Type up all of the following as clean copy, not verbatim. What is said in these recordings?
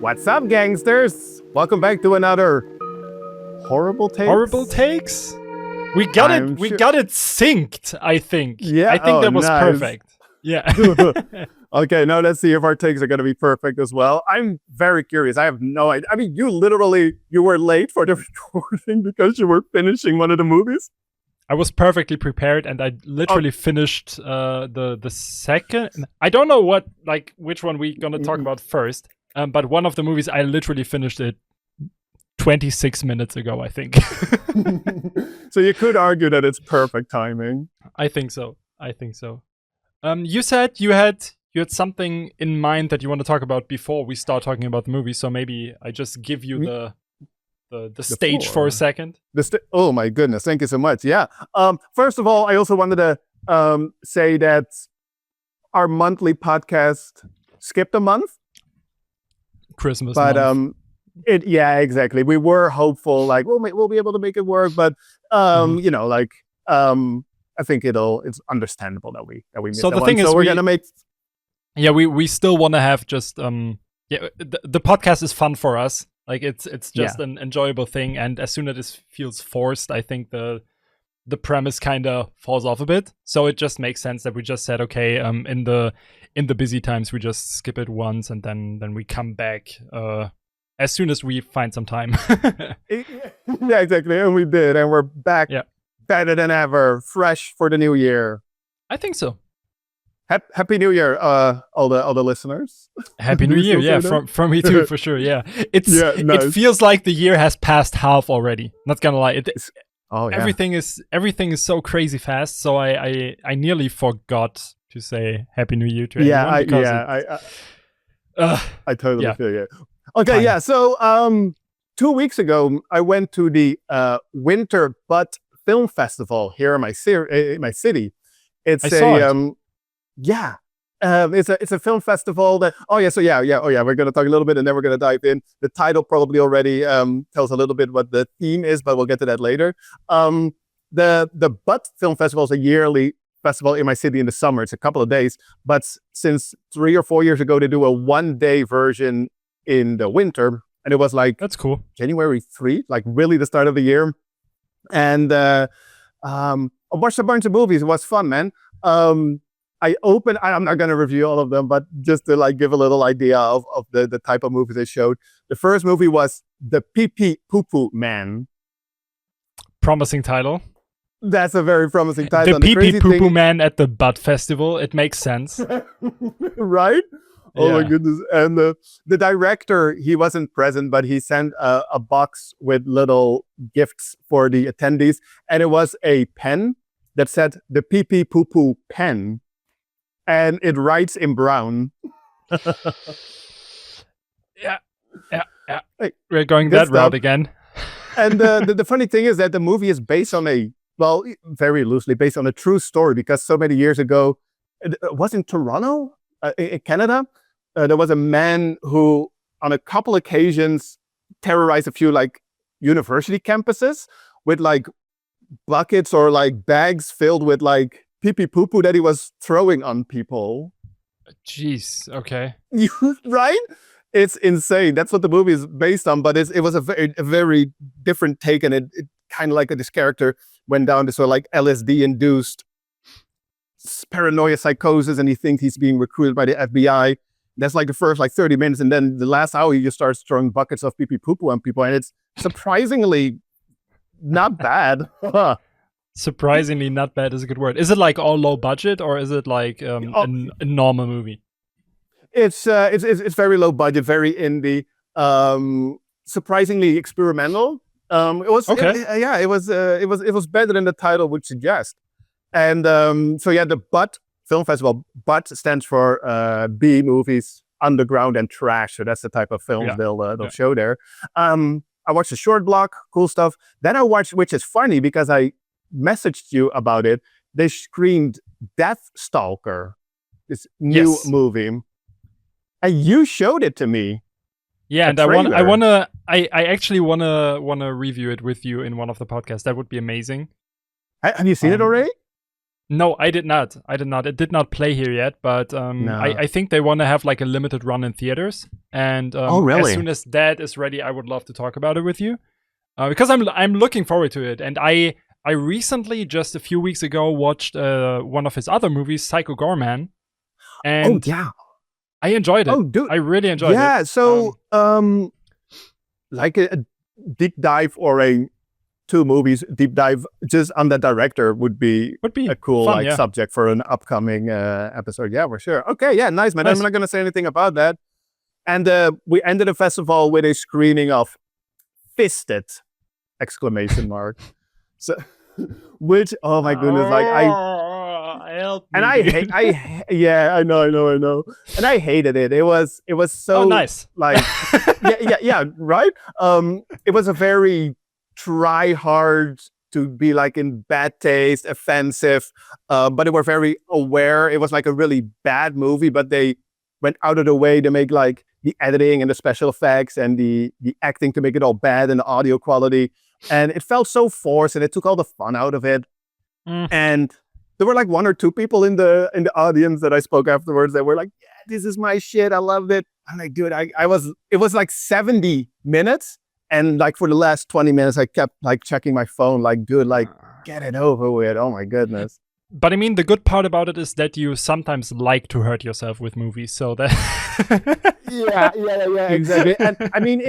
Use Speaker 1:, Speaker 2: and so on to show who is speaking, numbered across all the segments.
Speaker 1: What's up, gangsters? Welcome back to another horrible takes.
Speaker 2: Horrible takes. We got it synced. I think.
Speaker 1: Yeah,
Speaker 2: I think that was
Speaker 1: nice.
Speaker 2: perfect. Yeah.
Speaker 1: Okay, now let's see if our takes are going to be perfect as well. I'm very curious. I have no idea. I mean, you were late for the recording because you were finishing one of the movies.
Speaker 2: I was perfectly prepared, and I literally finished the second. I don't know which one we're gonna talk about first. But one of the movies I literally finished it 26 minutes ago, I think.
Speaker 1: So you could argue that it's perfect timing.
Speaker 2: I think so. You said you had something in mind that you want to talk about before we start talking about the movie. So maybe I just give you the stage
Speaker 1: floor.
Speaker 2: for a second.
Speaker 1: Oh my goodness, thank you so much. Yeah. First of all, I also wanted to say that our monthly podcast skipped a month.
Speaker 2: Christmas
Speaker 1: month. Yeah, exactly. We were hopeful, like we'll be able to make it work, but I think it's understandable that we missed
Speaker 2: so
Speaker 1: that
Speaker 2: the
Speaker 1: one.
Speaker 2: thing is
Speaker 1: we're gonna make.
Speaker 2: Yeah, we still want to have just the podcast is fun for us. Like it's just an enjoyable thing, and as soon as it feels forced, I think the premise kind of falls off a bit. So it just makes sense that we just said, okay, in the busy times we just skip it once, and then we come back as soon as we find some time.
Speaker 1: Yeah, exactly, and we did, and we're back better than ever, fresh for the new year.
Speaker 2: I think so.
Speaker 1: Happy New Year, all the listeners.
Speaker 2: Happy New Year, yeah, from me too, for sure. Yeah,
Speaker 1: nice.
Speaker 2: It feels like the year has passed half already. Not gonna lie, everything is so crazy fast. So I nearly forgot to say Happy New Year to everyone.
Speaker 1: I totally feel you. Okay, yeah. So 2 weeks ago, I went to the Winter Butt Film Festival here in my city. It's it's a film festival that. We're gonna talk a little bit, and then we're gonna dive in. The title probably already tells a little bit what the theme is, but we'll get to that later. The Butt Film Festival is a yearly festival in my city in the summer. It's a couple of days, but since 3 or 4 years ago, they do a 1-day version in the winter, and it was like
Speaker 2: that's cool.
Speaker 1: January 3, like really the start of the year, and I watched a bunch of movies. It was fun, man. I'm not going to review all of them, but just to give a little idea of the type of movies they showed. The first movie was The Pee-Pee Poo-Poo Man.
Speaker 2: Promising title.
Speaker 1: That's a very promising title.
Speaker 2: The Pee-Pee Poo-Poo Man at the Butt Festival. It makes sense.
Speaker 1: Right? Oh my goodness. And the director, he wasn't present, but he sent a box with little gifts for the attendees. And it was a pen that said The Pee-Pee Poo-Poo Pen. And it writes in brown.
Speaker 2: Yeah. We're going that route again.
Speaker 1: And the funny thing is that the movie is based on very loosely based on a true story, because so many years ago, it was in Toronto, in Canada, there was a man who, on a couple occasions, terrorized a few university campuses with buckets or bags filled with pee-pee poo-poo that he was throwing on people.
Speaker 2: Jeez, okay.
Speaker 1: Right? It's insane. That's what the movie is based on, but it was a very different take, and it kind of this character went down this sort of LSD-induced paranoia psychosis, and he thinks he's being recruited by the FBI. That's the first 30 minutes, and then the last hour he just starts throwing buckets of pee-pee poo-poo on people, and it's surprisingly not bad.
Speaker 2: Surprisingly not bad is a good word. Is it all low budget, or is it a normal movie?
Speaker 1: It's very low budget, very indie, surprisingly experimental. It was okay. It was better than the title would suggest. And the Butt Film Festival. Butt stands for B movies, underground, and trash. So that's the type of films they'll show there. I watched a short block, cool stuff. Then I watched, which is funny because I messaged you about it. They screened Death Stalker, this new movie, and you showed it to me.
Speaker 2: Yeah, and I actually wanna review it with you in one of the podcasts. That would be amazing.
Speaker 1: Have you seen it already?
Speaker 2: No, I did not. It did not play here yet, but
Speaker 1: No.
Speaker 2: I think they want to have like a limited run in theaters. And
Speaker 1: really?
Speaker 2: As soon as that is ready, I would love to talk about it with you. Because I'm looking forward to it. And I recently, just a few weeks ago, watched one of his other movies, Psycho Gorman. And I enjoyed it.
Speaker 1: Oh, dude.
Speaker 2: I really enjoyed it.
Speaker 1: Yeah, so like a deep dive or a 2 movies deep dive just on the director would be a cool
Speaker 2: fun,
Speaker 1: subject for an upcoming episode. Yeah, for sure. Okay, yeah, nice, man. I'm not going to say anything about that. And we ended the festival with a screening of Fisted! ! So, which, oh my goodness, like I know. And I hated it. It was so
Speaker 2: nice.
Speaker 1: Like, yeah, right? It was a very try hard to be like in bad taste, offensive, but they were very aware. It was like a really bad movie, but they went out of the way to make like the editing and the special effects and the acting to make it all bad and the audio quality. And it felt so forced and it took all the fun out of it. And there were like 1 or 2 people in the audience that I spoke afterwards that were like, yeah, this is my shit. I loved it. I'm like, dude, it was like 70 minutes. And like for the last 20 minutes, I kept like checking my phone, like, dude, like, get it over with. Oh my goodness.
Speaker 2: But I mean, the good part about it is that you sometimes like to hurt yourself with movies. So that.
Speaker 1: yeah, exactly. And I mean,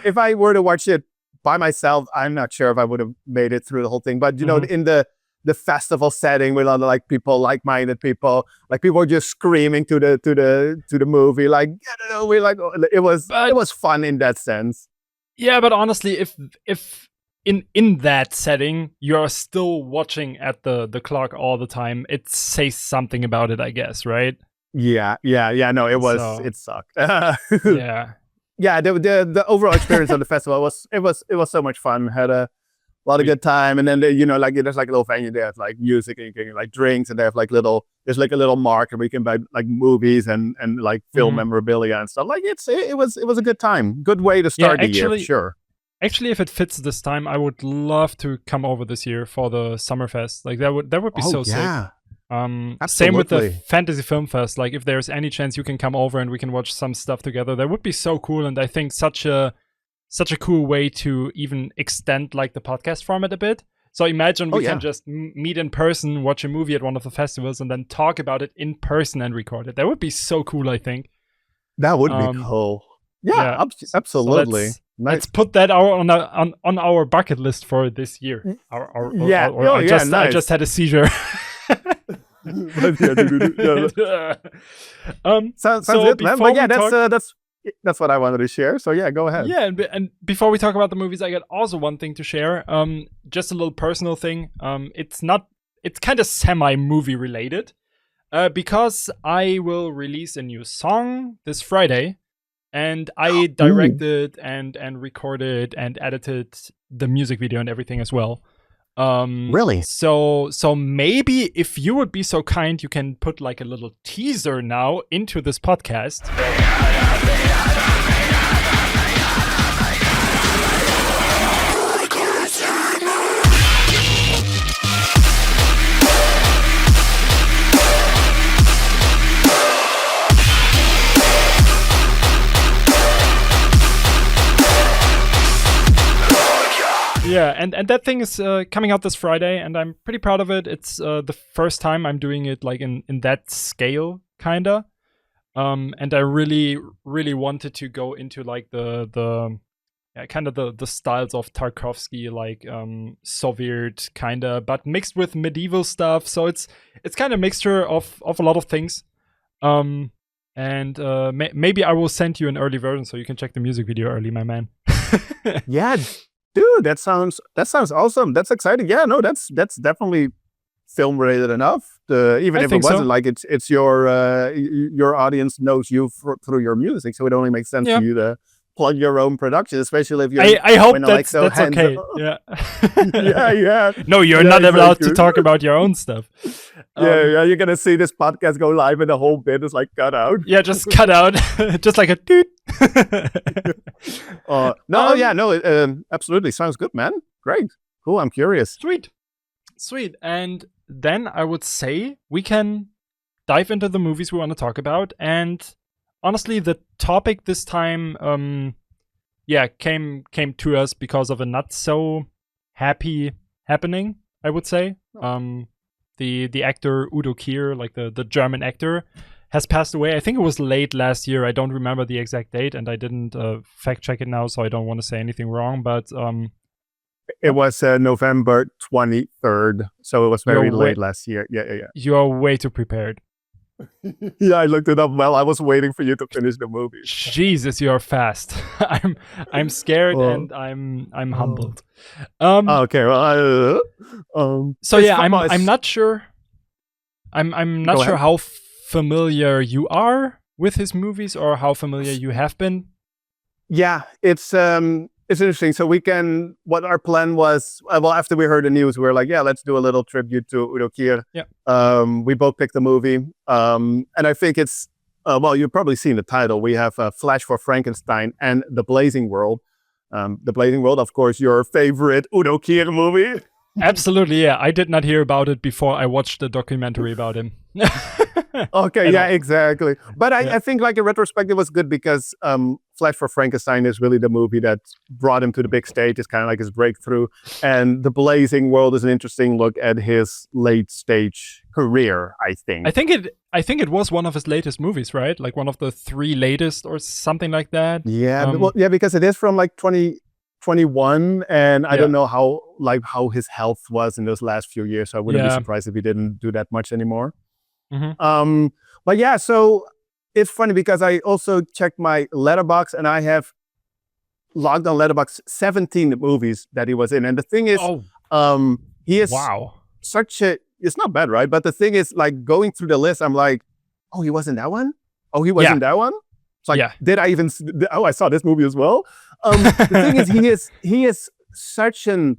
Speaker 1: if I were to watch it by myself, I'm not sure if I would have made it through the whole thing. But you know, in the festival setting with other like people, like-minded people, like people were just screaming to the movie, like, get it over. Like it was fun in that sense.
Speaker 2: Yeah, but honestly, if in that setting you're still watching at the clock all the time, it says something about it, I guess, right?
Speaker 1: Yeah. No, it sucked.
Speaker 2: Yeah,
Speaker 1: the overall experience of the festival was so much fun. Had a lot of good time, and then like there's like a little venue there, like music and you can like drinks, and they have like there's like a little market where you can buy like movies and like film memorabilia and stuff. Like it was a good time, good way to start the year, for sure.
Speaker 2: Actually, if it fits this time, I would love to come over this year for the Summerfest. Like that would be so sick. Same with the Fantasy Film Fest. Like if there's any chance you can come over and we can watch some stuff together, that would be so cool. And I think such a cool way to even extend like the podcast format a bit. So imagine we can just meet in person, watch a movie at one of the festivals, and then talk about it in person and record it. That would be so cool, I think.
Speaker 1: That would be cool. Yeah, absolutely.
Speaker 2: So let's put that on our bucket list for this year. I just had a seizure.
Speaker 1: Sounds good, man. But yeah, that's what I wanted to share. So yeah, go ahead.
Speaker 2: Yeah, and before we talk about the movies, I got also one thing to share. Just a little personal thing. It's kind of semi-movie related. Because I will release a new song this Friday, and I directed and recorded and edited the music video and everything as well.
Speaker 1: Really?
Speaker 2: So maybe if you would be so kind, you can put like a little teaser now into this podcast. Yeah, and that thing is coming out this Friday, and I'm pretty proud of it. It's the first time I'm doing it like in that scale, kinda. And I really, really wanted to go into like the kind of the styles of Tarkovsky, like Soviet kinda, but mixed with medieval stuff. So it's kind of mixture of a lot of things. And maybe I will send you an early version so you can check the music video early, my man.
Speaker 1: Yeah. Dude, that sounds awesome. That's exciting. Yeah, no, that's definitely film related enough. Even if it wasn't, like it's your audience knows you through your music, so it only makes sense for you to plug your own production, especially if you're.
Speaker 2: I hope that's okay. Yeah.
Speaker 1: yeah.
Speaker 2: No, you're not allowed to talk about your own stuff.
Speaker 1: Yeah, you're gonna see this podcast go live, and the whole bit is like cut out.
Speaker 2: Yeah, just cut out, just like a doot.
Speaker 1: Absolutely sounds good, man. Great, cool. I'm curious.
Speaker 2: Sweet. And then I would say we can dive into the movies we want to talk about. And honestly, the topic this time, came to us because of a not so happy happening, I would say. The actor Udo Kier, like the German actor, has passed away. I think it was late last year. I don't remember the exact date, and I didn't fact check it now, so I don't want to say anything wrong. But
Speaker 1: it was November 23rd, so it was very late last year. Yeah.
Speaker 2: You are way too prepared.
Speaker 1: Yeah, I looked it up. Well, I was waiting for you to finish the movie.
Speaker 2: Jesus, you are fast. I'm scared and I'm humbled.
Speaker 1: Okay, well,
Speaker 2: so yeah, I'm not sure. I'm not sure how familiar you are with his movies or how familiar you have been.
Speaker 1: Yeah, it's interesting. So what our plan was, well, after we heard the news, we were like, yeah, let's do a little tribute to Udo Kier.
Speaker 2: Yeah.
Speaker 1: We both picked the movie. And I think it's, well, you've probably seen the title. We have Fleh For Frankenstein and The Blazing World. The Blazing World, of course, your favorite Udo Kier movie.
Speaker 2: Absolutely, yeah. I did not hear about it before I watched the documentary about him.
Speaker 1: Okay, yeah, exactly. But I think, like, in retrospect, it was good because Fleh For Frankenstein is really the movie that brought him to the big stage. It's kind of like his breakthrough. And The Blazing World is an interesting look at his late stage career, I think.
Speaker 2: I think it was one of his latest movies, right? Like one of the 3 latest or something like that.
Speaker 1: Yeah, because it is from like 2021, and I don't know how his health was in those last few years. So I wouldn't be surprised if he didn't do that much anymore.
Speaker 2: Mm-hmm.
Speaker 1: But yeah, so it's funny because I also checked my Letterboxd and I have logged on Letterboxd 17 movies that he was in. And the thing is, he is it's not bad, right? But the thing is, like, going through the list, I'm like, oh, he was in that one? Oh, he was in that one? It's like, did I even, I saw this movie as well. The thing is, he is such an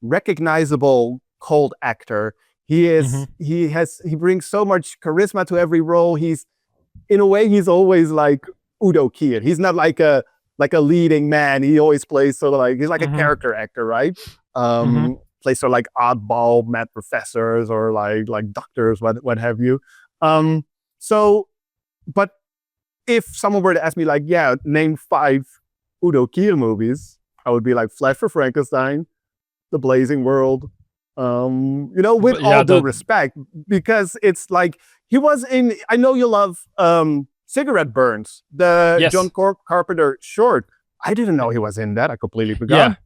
Speaker 1: recognizable cold actor. He is, he brings so much charisma to every role. In a way, he's always like Udo Kier. He's not like a leading man. He always plays sort of like, he's like a character actor, right? Plays sort of like oddball mad professors or like doctors, what have you. But if someone were to ask me, like, yeah, name 5 Udo Kier movies, I would be like Fleh For Frankenstein, The Blazing World, with all due respect, because it's like he was in, I know you love Cigarette Burns, the John Carpenter short. I didn't know he was in that. I completely forgot.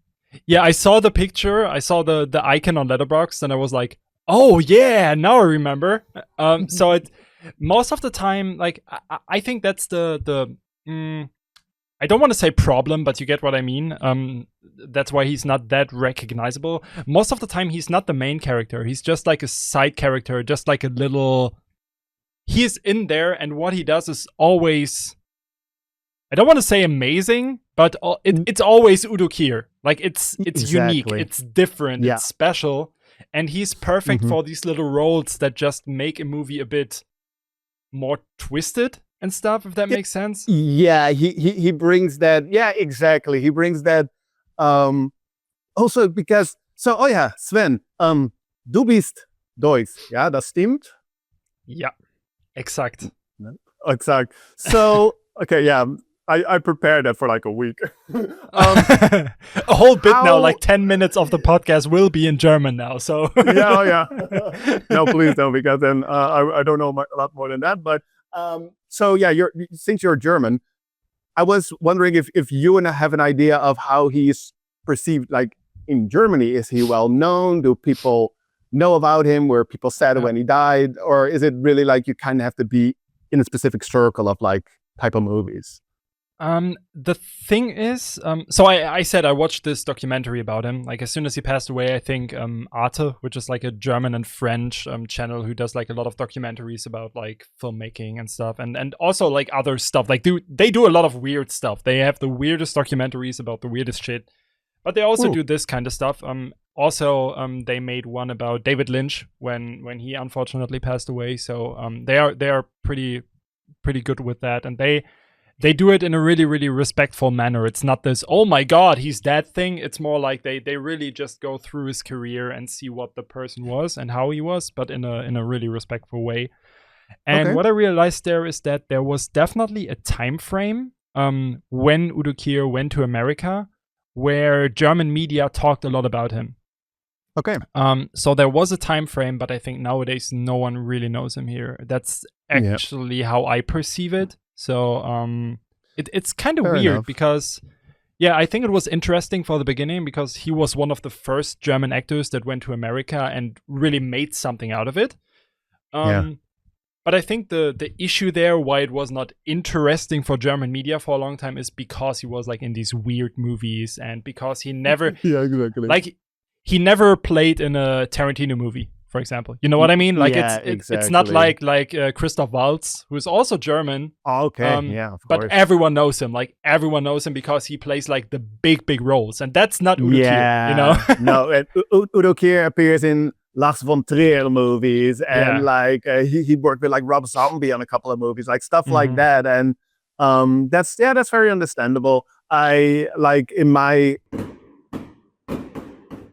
Speaker 2: Yeah, I saw the picture. I saw the icon on Letterboxd, and I was like, oh yeah, now I remember. So it most of the time, like, I think that's the I don't want to say problem, but you get what I mean. That's why he's not that recognizable. Most of the time, he's not the main character. He's just like a side character, just like a little. He's in there, and what he does is always. I don't want to say amazing, but it's always Udo Kier. Like, it's unique, it's different, it's special, and he's perfect for these little roles that just make a movie a bit more twisted and stuff, if that makes sense.
Speaker 1: Yeah, he brings that. Yeah, exactly. He brings that. Also because Sven, du bist Deutsch. Ja, das stimmt.
Speaker 2: Yeah, exakt.
Speaker 1: So okay, yeah. I prepared that for like a week.
Speaker 2: A whole bit now, like 10 minutes of the podcast will be in German now. So
Speaker 1: yeah. No, please don't, because then I don't know a lot more than that. But so yeah, since you're German, I was wondering if you have an idea of how he's perceived, like, in Germany. Is he well known? Do people know about him? Were people sad when he died? Or is it really like you kind of have to be in a specific circle of like type of movies?
Speaker 2: The thing is, so I said I watched this documentary about him. Like, as soon as he passed away, I think Arte, which is like a German and French channel who does like a lot of documentaries about like filmmaking and stuff, and also like other stuff. Like, they do a lot of weird stuff. They have the weirdest documentaries about the weirdest shit, but they also do this kind of stuff. They made one about David Lynch when he unfortunately passed away. So they are pretty good with that, and they do it in a really, really respectful manner. It's not this, oh my God, he's that thing. It's more like they really just go through his career and see what the person was and how he was, but in a really respectful way. And what I realized there is that there was definitely a time frame when Udo Kier went to America where German media talked a lot about him.
Speaker 1: Okay.
Speaker 2: So there was a time frame, but I think nowadays no one really knows him here. That's actually how I perceive it. So it's kind of weird because, I think it was interesting for the beginning because he was one of the first German actors that went to America and really made something out of it. But I think the issue there, why it was not interesting for German media for a long time, is because he was like in these weird movies and because he never, he never played in a Tarantino movie, for example. You know what I mean? Like it's not like Christoph Waltz, who is also German.
Speaker 1: Of
Speaker 2: but
Speaker 1: course.
Speaker 2: Everyone knows him. Like everyone knows him because he plays like the big roles, and that's not Udo Kier. You know?
Speaker 1: No, Udo Kier appears in Lars von Trier movies, and he worked with like Rob Zombie on a couple of movies, like stuff like that, and that's very understandable. I like in my.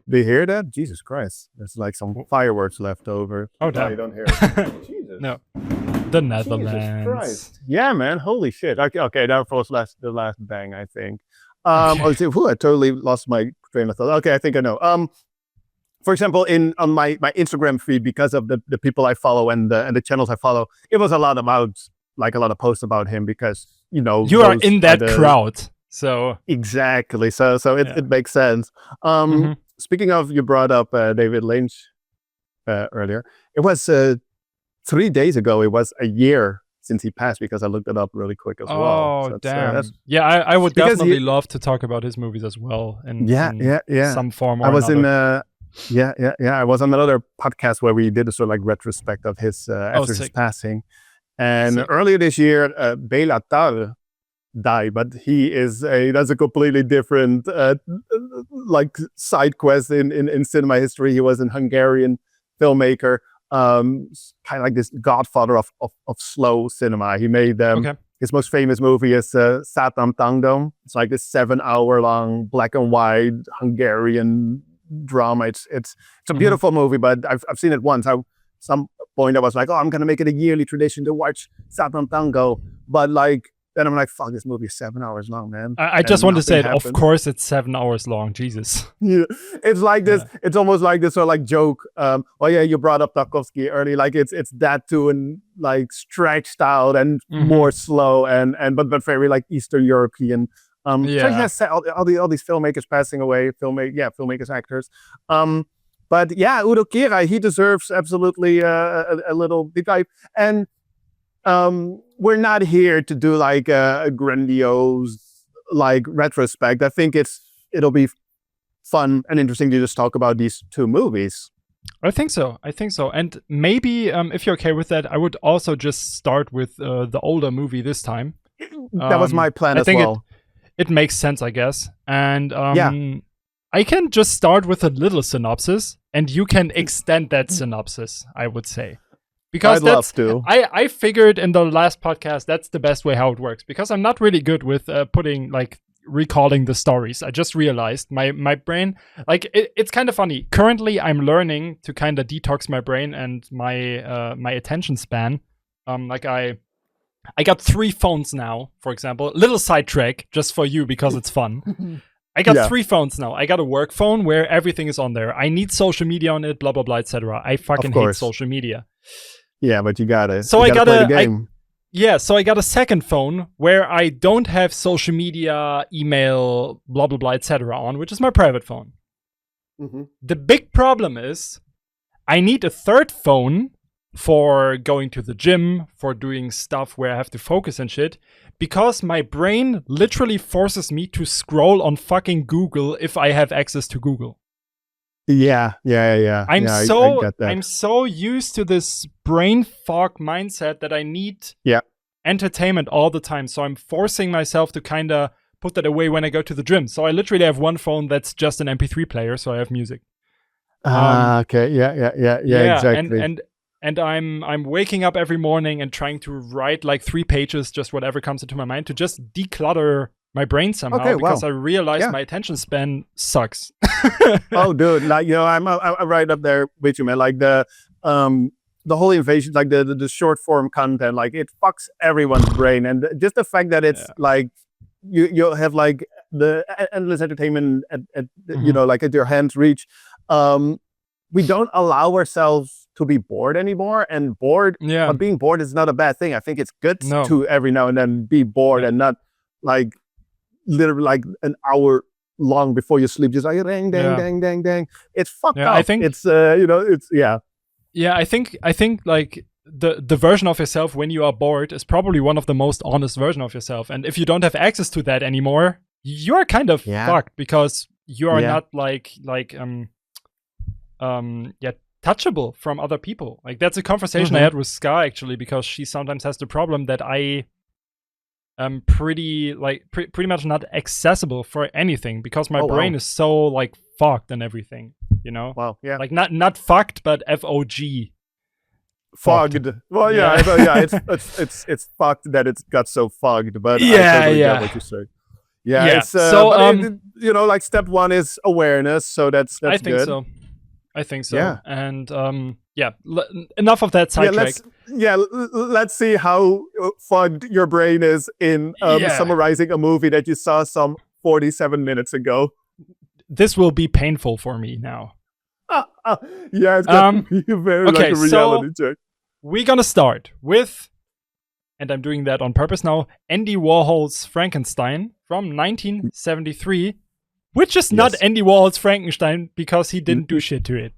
Speaker 1: Do you hear that? Jesus Christ! There's like some fireworks left over.
Speaker 2: Oh, damn!
Speaker 1: No, you don't hear it. Jesus.
Speaker 2: No, the Netherlands.
Speaker 1: Jesus Christ! Yeah, man. Holy shit! Okay, that was the last bang, I think. I totally lost my train of thought. Okay, I think I know. For example, on my Instagram feed, because of the people I follow and the channels I follow, it was a lot of posts about him because you
Speaker 2: are in that crowd. So
Speaker 1: exactly. So it makes sense. Speaking of, you brought up David Lynch earlier. It was 3 days ago. It was a year since he passed because I looked it up really quick as well.
Speaker 2: Oh, damn. I would definitely love to talk about his movies as well. In some form or another.
Speaker 1: I was on another podcast where we did a sort of like retrospect of his after his passing. And earlier this year, Béla Tarr died, but that's a completely different like side quest in cinema history. He was an Hungarian filmmaker, kind of like this godfather of slow cinema. He made his most famous movie is Satan Tangdom. It's like this 7-hour long black and white Hungarian drama. It's a beautiful movie, but I've seen it once. Some point I was like, I'm gonna make it a yearly tradition to watch Satan Tango, but like then I'm like, fuck, this movie is 7 hours long, man.
Speaker 2: I just want to say it. Of course, it's 7 hours long. Jesus.
Speaker 1: Yeah, it's like this. It's almost like this sort of like joke. You brought up Tarkovsky early. Like it's that too, and like stretched out and more slow but very like Eastern European. So he has all these filmmakers passing away. Filmmakers, actors. But yeah, Udo Kier, he deserves absolutely a little deep dive. And we're not here to do like a grandiose like retrospect. I think it'll be fun and interesting to just talk about these two movies.
Speaker 2: I think so. And maybe if you're okay with that, I would also just start with the older movie this time.
Speaker 1: That was my plan as well.
Speaker 2: It makes sense, I guess. And I can just start with a little synopsis, and you can extend that synopsis, I would say. Because
Speaker 1: I'd love to.
Speaker 2: I figured in the last podcast that's the best way how it works, because I'm not really good with recalling the stories. I just realized my brain, like it's kind of funny. Currently, I'm learning to kind of detox my brain and my attention span. I got 3 phones now, for example. Little sidetrack just for you because it's fun. I got 3 phones now. I got a work phone where everything is on there. I need social media on it, blah blah blah, etc. I fucking hate social media.
Speaker 1: Yeah, but you gotta.
Speaker 2: So
Speaker 1: I gotta play the game.
Speaker 2: So I got a second phone where I don't have social media, email, blah blah blah, etc. on, which is my private phone. The big problem is I need a third phone for going to the gym, for doing stuff where I have to focus and shit, because my brain literally forces me to scroll on fucking Google if I have access to Google.
Speaker 1: Yeah.
Speaker 2: I'm so used to this brain fog mindset that I need entertainment all the time. So I'm forcing myself to kind of put that away when I go to the gym. So I literally have one phone that's just an MP3 player, so I have music.
Speaker 1: Okay. Yeah, exactly.
Speaker 2: And and I'm waking up every morning and trying to write like 3 pages, just whatever comes into my mind, to just declutter my brain somehow, because I realized my attention span sucks.
Speaker 1: Oh, dude, like, I'm right up there with you, man. Like the whole invasion, like the short form content, like it fucks everyone's brain, and just the fact that it's like you have like the endless entertainment at like at your hand's reach. We don't allow ourselves to be bored anymore, and but being bored is not a bad thing. I think it's good to every now and then be bored and not like literally like an hour long before you sleep, just like dang, dang, dang, dang. It's fucked up.
Speaker 2: I think
Speaker 1: it's it's
Speaker 2: I think like the version of yourself when you are bored is probably one of the most honest version of yourself. And if you don't have access to that anymore, you're kind of fucked, because you are not touchable from other people. Like that's a conversation I had with Ska, actually, because she sometimes has the problem that I am pretty much not accessible for anything, because my brain is so like fogged and everything, you know?
Speaker 1: Wow, yeah.
Speaker 2: Like not fucked, but FOG.
Speaker 1: Fogged. Well, it's fucked that it's got so fogged, but I totally get what you say. Yeah. It's,
Speaker 2: so
Speaker 1: like step one is awareness, so that's
Speaker 2: I think
Speaker 1: good.
Speaker 2: so. I think so. Yeah. And enough of that sidetrack.
Speaker 1: Let's see how fogged your brain is in summarizing a movie that you saw some 47 minutes ago.
Speaker 2: This will be painful for me now.
Speaker 1: It's gonna be very like a reality check.
Speaker 2: We're gonna start with, and I'm doing that on purpose now, Andy Warhol's Frankenstein from 1973, which is not Andy Warhol's Frankenstein because he didn't do shit to it.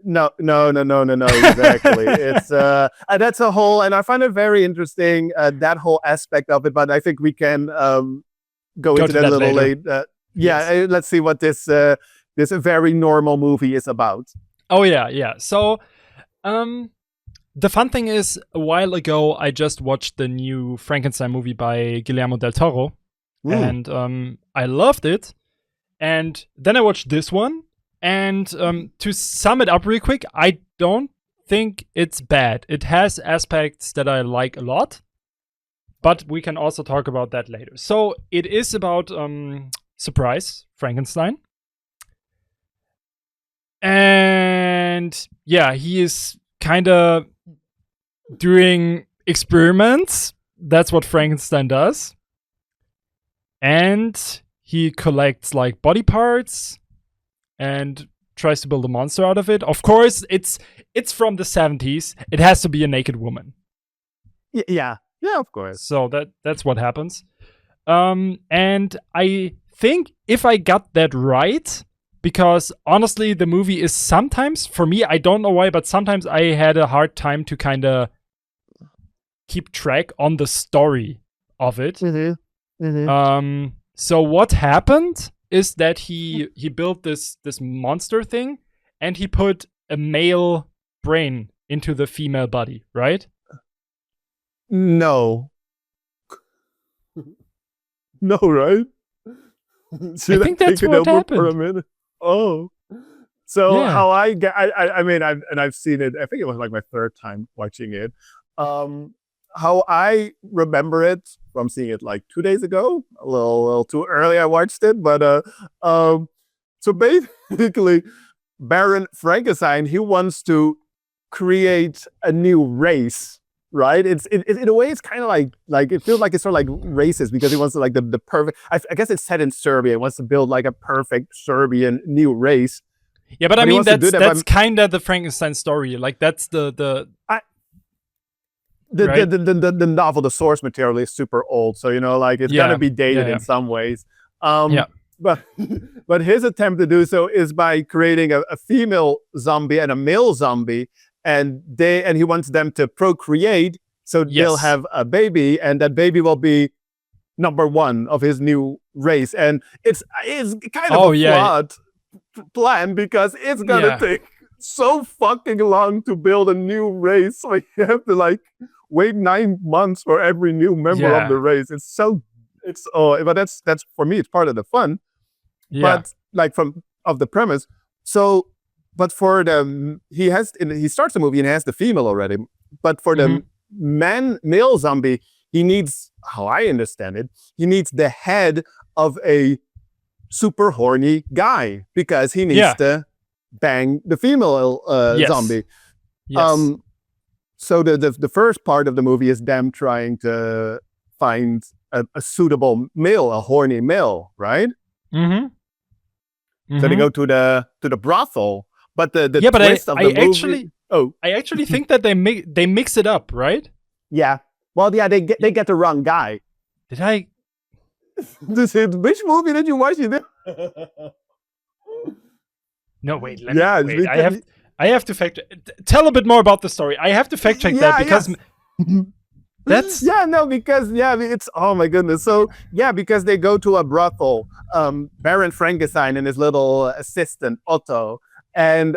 Speaker 1: No, exactly. It's that's a whole, and I find it very interesting, that whole aspect of it, but I think we can go into that a little later. Let's see what this very normal movie is about.
Speaker 2: Oh yeah. So the fun thing is, a while ago I just watched the new Frankenstein movie by Guillermo del Toro. And I loved it. And then I watched this one, and to sum it up real quick, I don't think it's bad. It has aspects that I like a lot, but we can also talk about that later. So it is about surprise Frankenstein. And yeah, he is kind of doing experiments. That's what Frankenstein does. And he collects like body parts and tries to build a monster out of it. Of course, it's from the 70s. It has to be a naked woman.
Speaker 1: Yeah, of course.
Speaker 2: So that's what happens. And I think if I got that right, because honestly, the movie is sometimes, for me, I don't know why, but sometimes I had a hard time to kind of keep track on the story of it. So what happened is that he built this monster thing, and he put a male brain into the female body, right?
Speaker 1: No, right?
Speaker 2: I think that's what happened.
Speaker 1: For a minute. Oh, so how I get? I mean, I've seen it. I think it was like my third time watching it. How I remember it from seeing it like 2 days ago, a little too early I watched it, but so basically Baron Frankenstein, he wants to create a new race, right? It's in a way it's kind of like it feels like it's sort of like racist, because he wants to like the perfect, I guess it's set in Serbia. He wants to build like a perfect Serbian new race.
Speaker 2: Yeah, but I mean that's kind of the Frankenstein story. Like that's the
Speaker 1: novel, the source material is super old, so like it's gonna be dated in some ways. But his attempt to do so is by creating a female zombie and a male zombie, and he wants them to procreate, so they'll have a baby, and that baby will be number one of his new race. And it's kind of a flawed plan, because it's gonna take so fucking long to build a new race. Like you have to like wait 9 months for every new member of the race. But that's for me, it's part of the fun. But like of the premise. So but for the he starts the movie and has the female already. But for the male zombie, he needs, how I understand it, he needs the head of a super horny guy because he needs to bang the female zombie.
Speaker 2: Yes.
Speaker 1: So the first part of the movie is them trying to find a suitable male, a horny male, right? So they go to the brothel, but the twist of the movie.
Speaker 2: I actually think that they mix it up, right?
Speaker 1: Yeah. Well, yeah, they get the wrong guy.
Speaker 2: Did I?
Speaker 1: Which movie did you watch?
Speaker 2: No, wait. I have to fact. Tell a bit more about the story. I have to fact check that because that's
Speaker 1: it's, oh my goodness. So because they go to a brothel, Baron Frankenstein and his little assistant Otto, and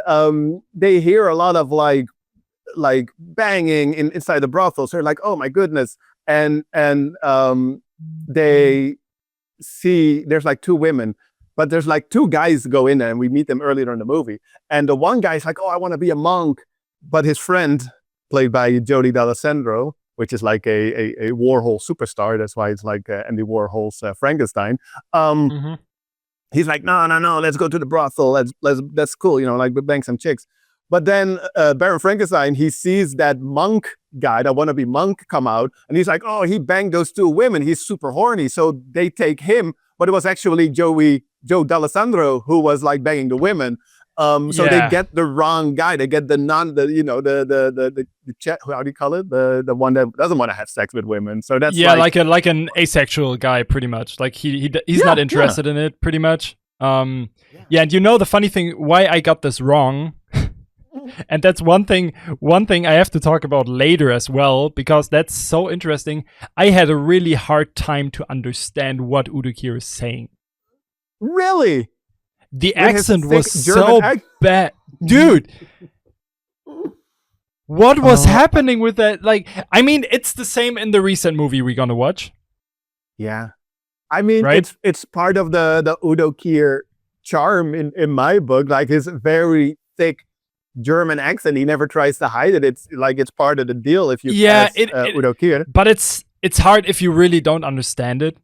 Speaker 1: they hear a lot of like banging inside the brothel. So they're like, oh my goodness, and they see there's like two women. But there's like two guys go in there, and we meet them earlier in the movie. And the one guy's like, oh, I want to be a monk. But his friend, played by Jody D'Alessandro, which is like a Warhol superstar. That's why it's like Andy Warhol's Frankenstein. He's like, no, let's go to the brothel. That's cool, like bang some chicks. But then Baron Frankenstein, he sees that monk guy, that wannabe monk, come out. And he's like, oh, he banged those two women. He's super horny. So they take him. But it was actually Joe D'Alessandro who was like banging the women. So they get the wrong guy. They get the how do you call it? The one that doesn't want to have sex with women. So that's
Speaker 2: like an asexual guy, pretty much. Like he's not interested in it, pretty much. And the funny thing, why I got this wrong, and that's one thing I have to talk about later as well, because that's so interesting. I had a really hard time to understand what Udo Kier is saying.
Speaker 1: Really?
Speaker 2: The accent was so bad. Dude! What was happening with that? Like, I mean, it's the same in the recent movie we're gonna watch.
Speaker 1: Yeah. I mean,
Speaker 2: right?
Speaker 1: it's part of the Udo Kier charm in my book. Like his very thick German accent, he never tries to hide it. It's like it's part of the deal if you Udo Kier.
Speaker 2: But it's hard if you really don't understand it,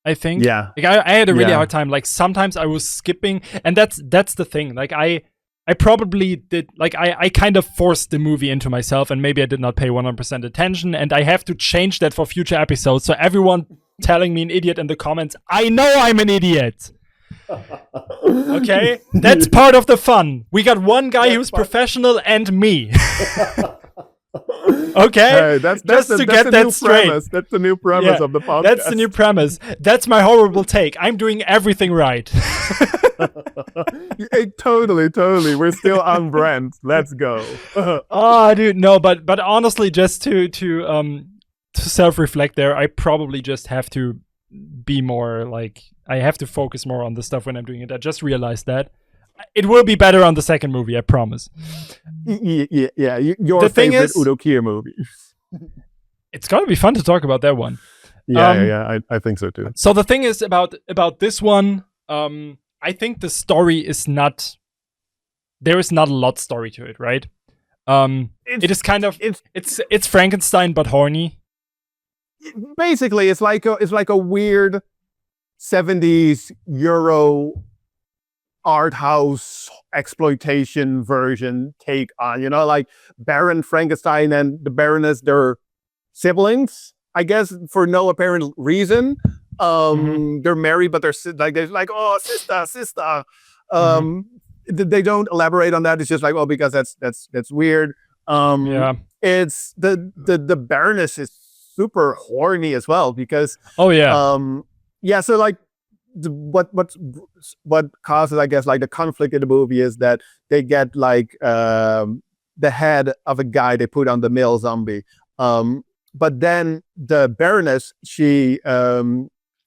Speaker 2: I think.
Speaker 1: Yeah.
Speaker 2: Like I had a really hard time. Like sometimes I was skipping, and that's the thing. Like I probably did, like I kind of forced the movie into myself, and maybe I did not pay 100% attention, and I have to change that for future episodes. So everyone telling me an idiot in the comments, I know I'm an idiot. Okay, that's part of the fun. We got one guy who's professional and me. Okay,
Speaker 1: that's
Speaker 2: to get that straight.
Speaker 1: Premise. That's the new premise of the podcast.
Speaker 2: That's the new premise. That's my horrible take. I'm doing everything right.
Speaker 1: Hey, totally. We're still on brand. Let's go.
Speaker 2: Oh, dude, no, but honestly, just to self-reflect there, I probably just have to be more like, I have to focus more on the stuff when I'm doing it. I just realized that. It will be better on the second movie, I promise.
Speaker 1: Yeah. Your favorite Udo Kier movie.
Speaker 2: It's gonna be fun to talk about that one.
Speaker 1: Yeah, I think so too.
Speaker 2: So the thing is about this one, I think the story is not. There is not a lot story to it, right? It is kind of it's Frankenstein but horny.
Speaker 1: Basically, it's like a weird 70s Euro art house exploitation version take on, like Baron Frankenstein and the Baroness, they're siblings, I guess, for no apparent reason. They're married, but they're like, oh, sister. They don't elaborate on that. It's just like, oh, because that's weird. It's the Baroness is super horny as well because so like what causes, I guess, like the conflict in the movie is that they get like the head of a guy they put on the male zombie, but then the Baroness, she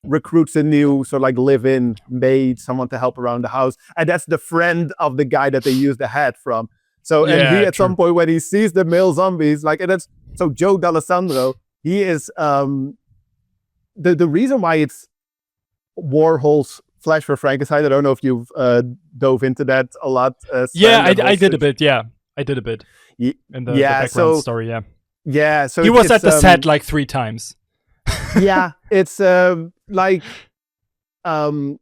Speaker 1: recruits a new sort of like live-in maid, someone to help around the house, and that's the friend of the guy that they use the head from. So and he at some point when he sees the male zombies, like, and that's so Joe D'Alessandro, he is the reason why it's Warhol's Fleh For Frankenstein. I don't know if you've dove into that a lot.
Speaker 2: Yeah, I did a bit. Yeah, I did a bit in the background story. Yeah.
Speaker 1: Yeah, so
Speaker 2: he was at the set like 3 times.
Speaker 1: Yeah, it's like Paul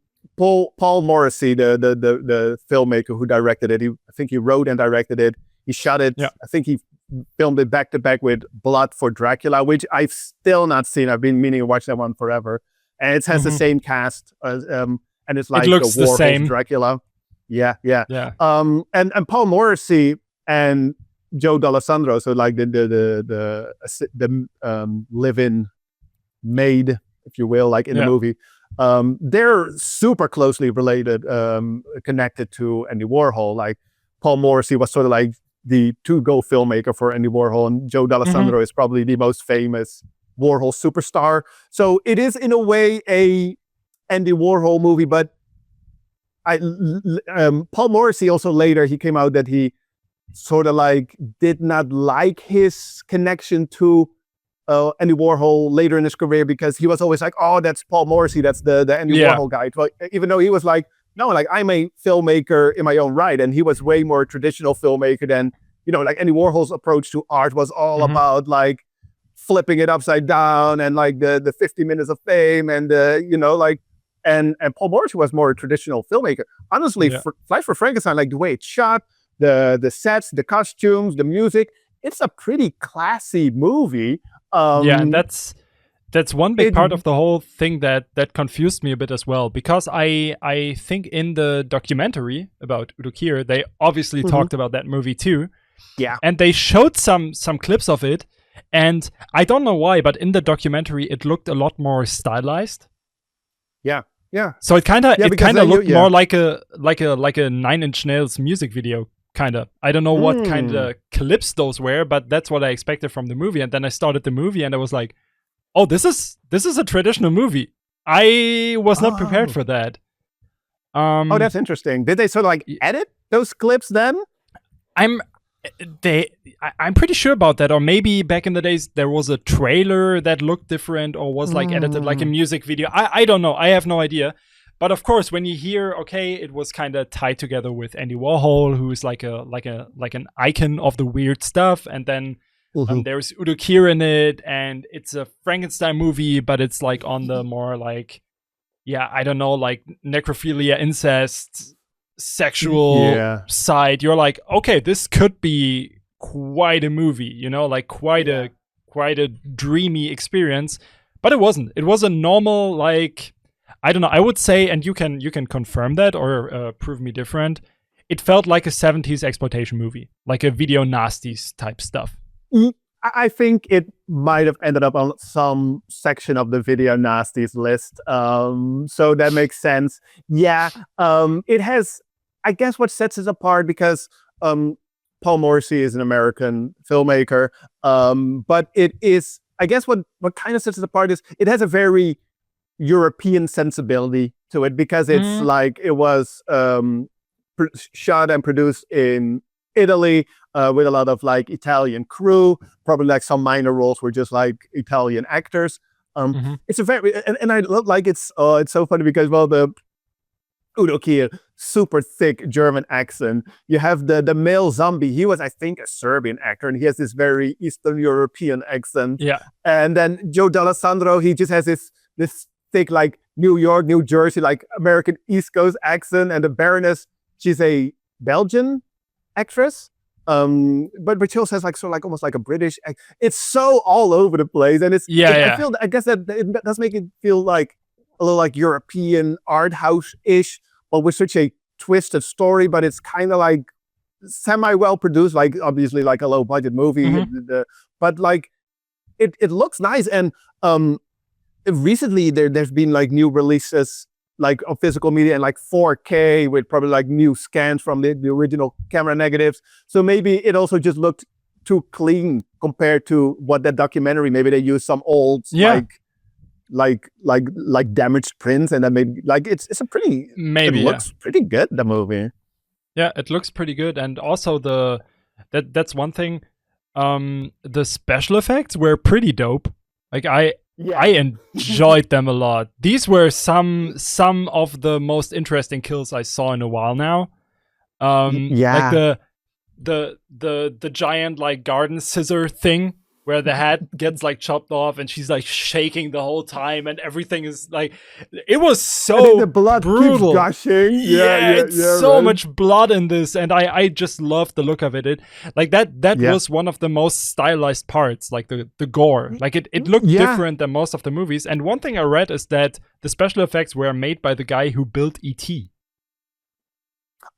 Speaker 1: Morrissey, the filmmaker who directed it. I think he wrote and directed it. He shot it. Yeah. I think he filmed it back to back with Blood for Dracula, which I've still not seen. I've been meaning to watch that one forever, and it has the same cast as and it's like
Speaker 2: it looks the same
Speaker 1: Dracula. Yeah. And Paul Morrissey and Joe D'Alessandro, so like the live-in maid, if you will, like in the movie. They're super closely related, connected to Andy Warhol. Like Paul Morrissey was sort of like the to-go filmmaker for Andy Warhol, and Joe D'Alessandro is probably the most famous Warhol superstar. So it is in a way a Andy Warhol movie, but Paul Morrissey also later he came out that he sort of like did not like his connection to Andy Warhol later in his career, because he was always like, oh, that's Paul Morrissey, that's the Andy Warhol guy. But even though he was like, no, like I'm a filmmaker in my own right, and he was way more traditional filmmaker than, you know, like Andy Warhol's approach to art was all about like flipping it upside down and like the 50 minutes of fame and you know, like and Paul Morrissey was more a traditional filmmaker. Honestly, Fleh For Frankenstein, like the way it's shot, the sets, the costumes, the music, it's a pretty classy movie.
Speaker 2: And that's one big part of the whole thing that confused me a bit as well, because I think in the documentary about Udo Kier, they obviously talked about that movie too.
Speaker 1: Yeah.
Speaker 2: And they showed some clips of it, and I don't know why, but in the documentary it looked a lot more stylized.
Speaker 1: Yeah. Yeah.
Speaker 2: So it kind of looked more like a 9 Inch Nails music video. Kind of. I don't know what kind of clips those were, but that's what I expected from the movie. And then I started the movie and I was like, oh, this is a traditional movie. I was not prepared for that.
Speaker 1: Oh, that's interesting. Did they sort of like edit those clips then?
Speaker 2: I'm pretty sure about that. Or maybe back in the days there was a trailer that looked different or was like edited like a music video. I don't know. I have no idea. But of course, when you hear, okay, it was kind of tied together with Andy Warhol, who is like an icon of the weird stuff, and then there's Udo Kier in it, and it's a Frankenstein movie, but it's like on the more like, I don't know, like necrophilia, incest, sexual side. You're like, okay, this could be quite a movie, you know, like quite a dreamy experience, but it wasn't. It was a normal like. I don't know. I would say, and you can confirm that or prove me different. It felt like a 70s exploitation movie, like a video nasties type stuff.
Speaker 1: I think it might have ended up on some section of the video nasties list. So that makes sense. Yeah. It has, I guess, what sets it apart, because Paul Morrissey is an American filmmaker. But it is, I guess, what kind of sets it apart is it has a very European sensibility to it, because it's like it was shot and produced in Italy with a lot of like Italian crew. Probably like some minor roles were just like Italian actors. It's a very and I look like it's so funny because the Udo Kier, super thick German accent. You have the male zombie. He was, I think, a Serbian actor, and he has this very Eastern European accent.
Speaker 2: Yeah.
Speaker 1: And then Joe D'Alessandro, he just has this thick like New York, New Jersey, like American East Coast accent. And the Baroness, she's a Belgian actress, but she also has like sort of like almost like a British. It's so all over the place, and it's I guess that it does make it feel like a little like European art house-ish, but with such a twisted story. But it's kind of like semi well produced, like obviously like a low budget movie, but like it looks nice. And recently there's been like new releases like of physical media and like 4K with probably like new scans from the original camera negatives. So maybe it also just looked too clean compared to what that documentary. Maybe they used some old like damaged prints, and then maybe like it's a pretty it looks pretty good, the movie.
Speaker 2: Yeah, it looks pretty good, and also that's one thing. The special effects were pretty dope. Like I enjoyed them a lot. These were some of the most interesting kills I saw in a while now. Like the giant like garden scissor thing where the head gets like chopped off and she's like shaking the whole time and everything is like, it was so
Speaker 1: the blood
Speaker 2: brutal.
Speaker 1: Keeps gushing.
Speaker 2: It's so much blood in this, and I just love the look of it. That was one of the most stylized parts, like the gore. Like it looked different than most of the movies. And one thing I read is that the special effects were made by the guy who built E.T.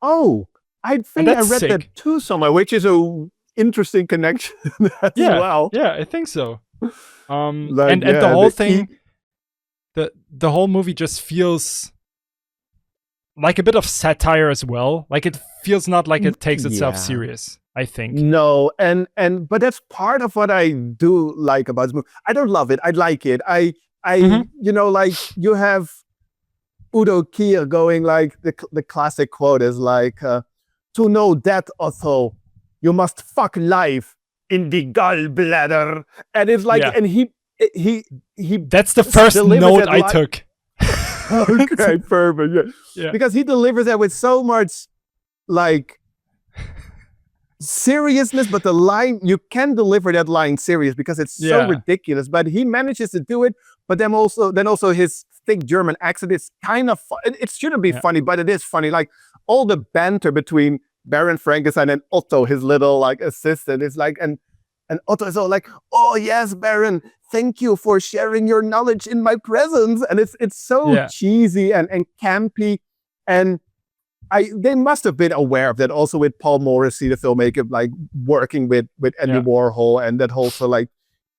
Speaker 1: Oh, I think I read that too somewhere, which is a interesting connection as well.
Speaker 2: Yeah, I think so. And the whole thing, the whole movie just feels like a bit of satire as well. Like it feels not like it takes itself serious, I think.
Speaker 1: No, but that's part of what I do like about this movie. I don't love it. I like it. Like you have Udo Kier going like the classic quote is like, to know that Otho, you must fuck life in the gallbladder. And it's like, and he
Speaker 2: that's the first note I took.
Speaker 1: Okay, perfect. Yeah. Because he delivers that with so much like seriousness, but the line, you can deliver that line serious because it's so ridiculous, but he manages to do it. But then also his thick German accent is kind of it shouldn't be funny, but it is funny. Like all the banter between Baron Frankenstein and Otto, his little like assistant, is like, and Otto is all like, "Oh yes, Baron, thank you for sharing your knowledge in my presence." And it's so cheesy and campy, and they must have been aware of that also with Paul Morrissey, the filmmaker, like working with Andy Warhol and that whole sort of like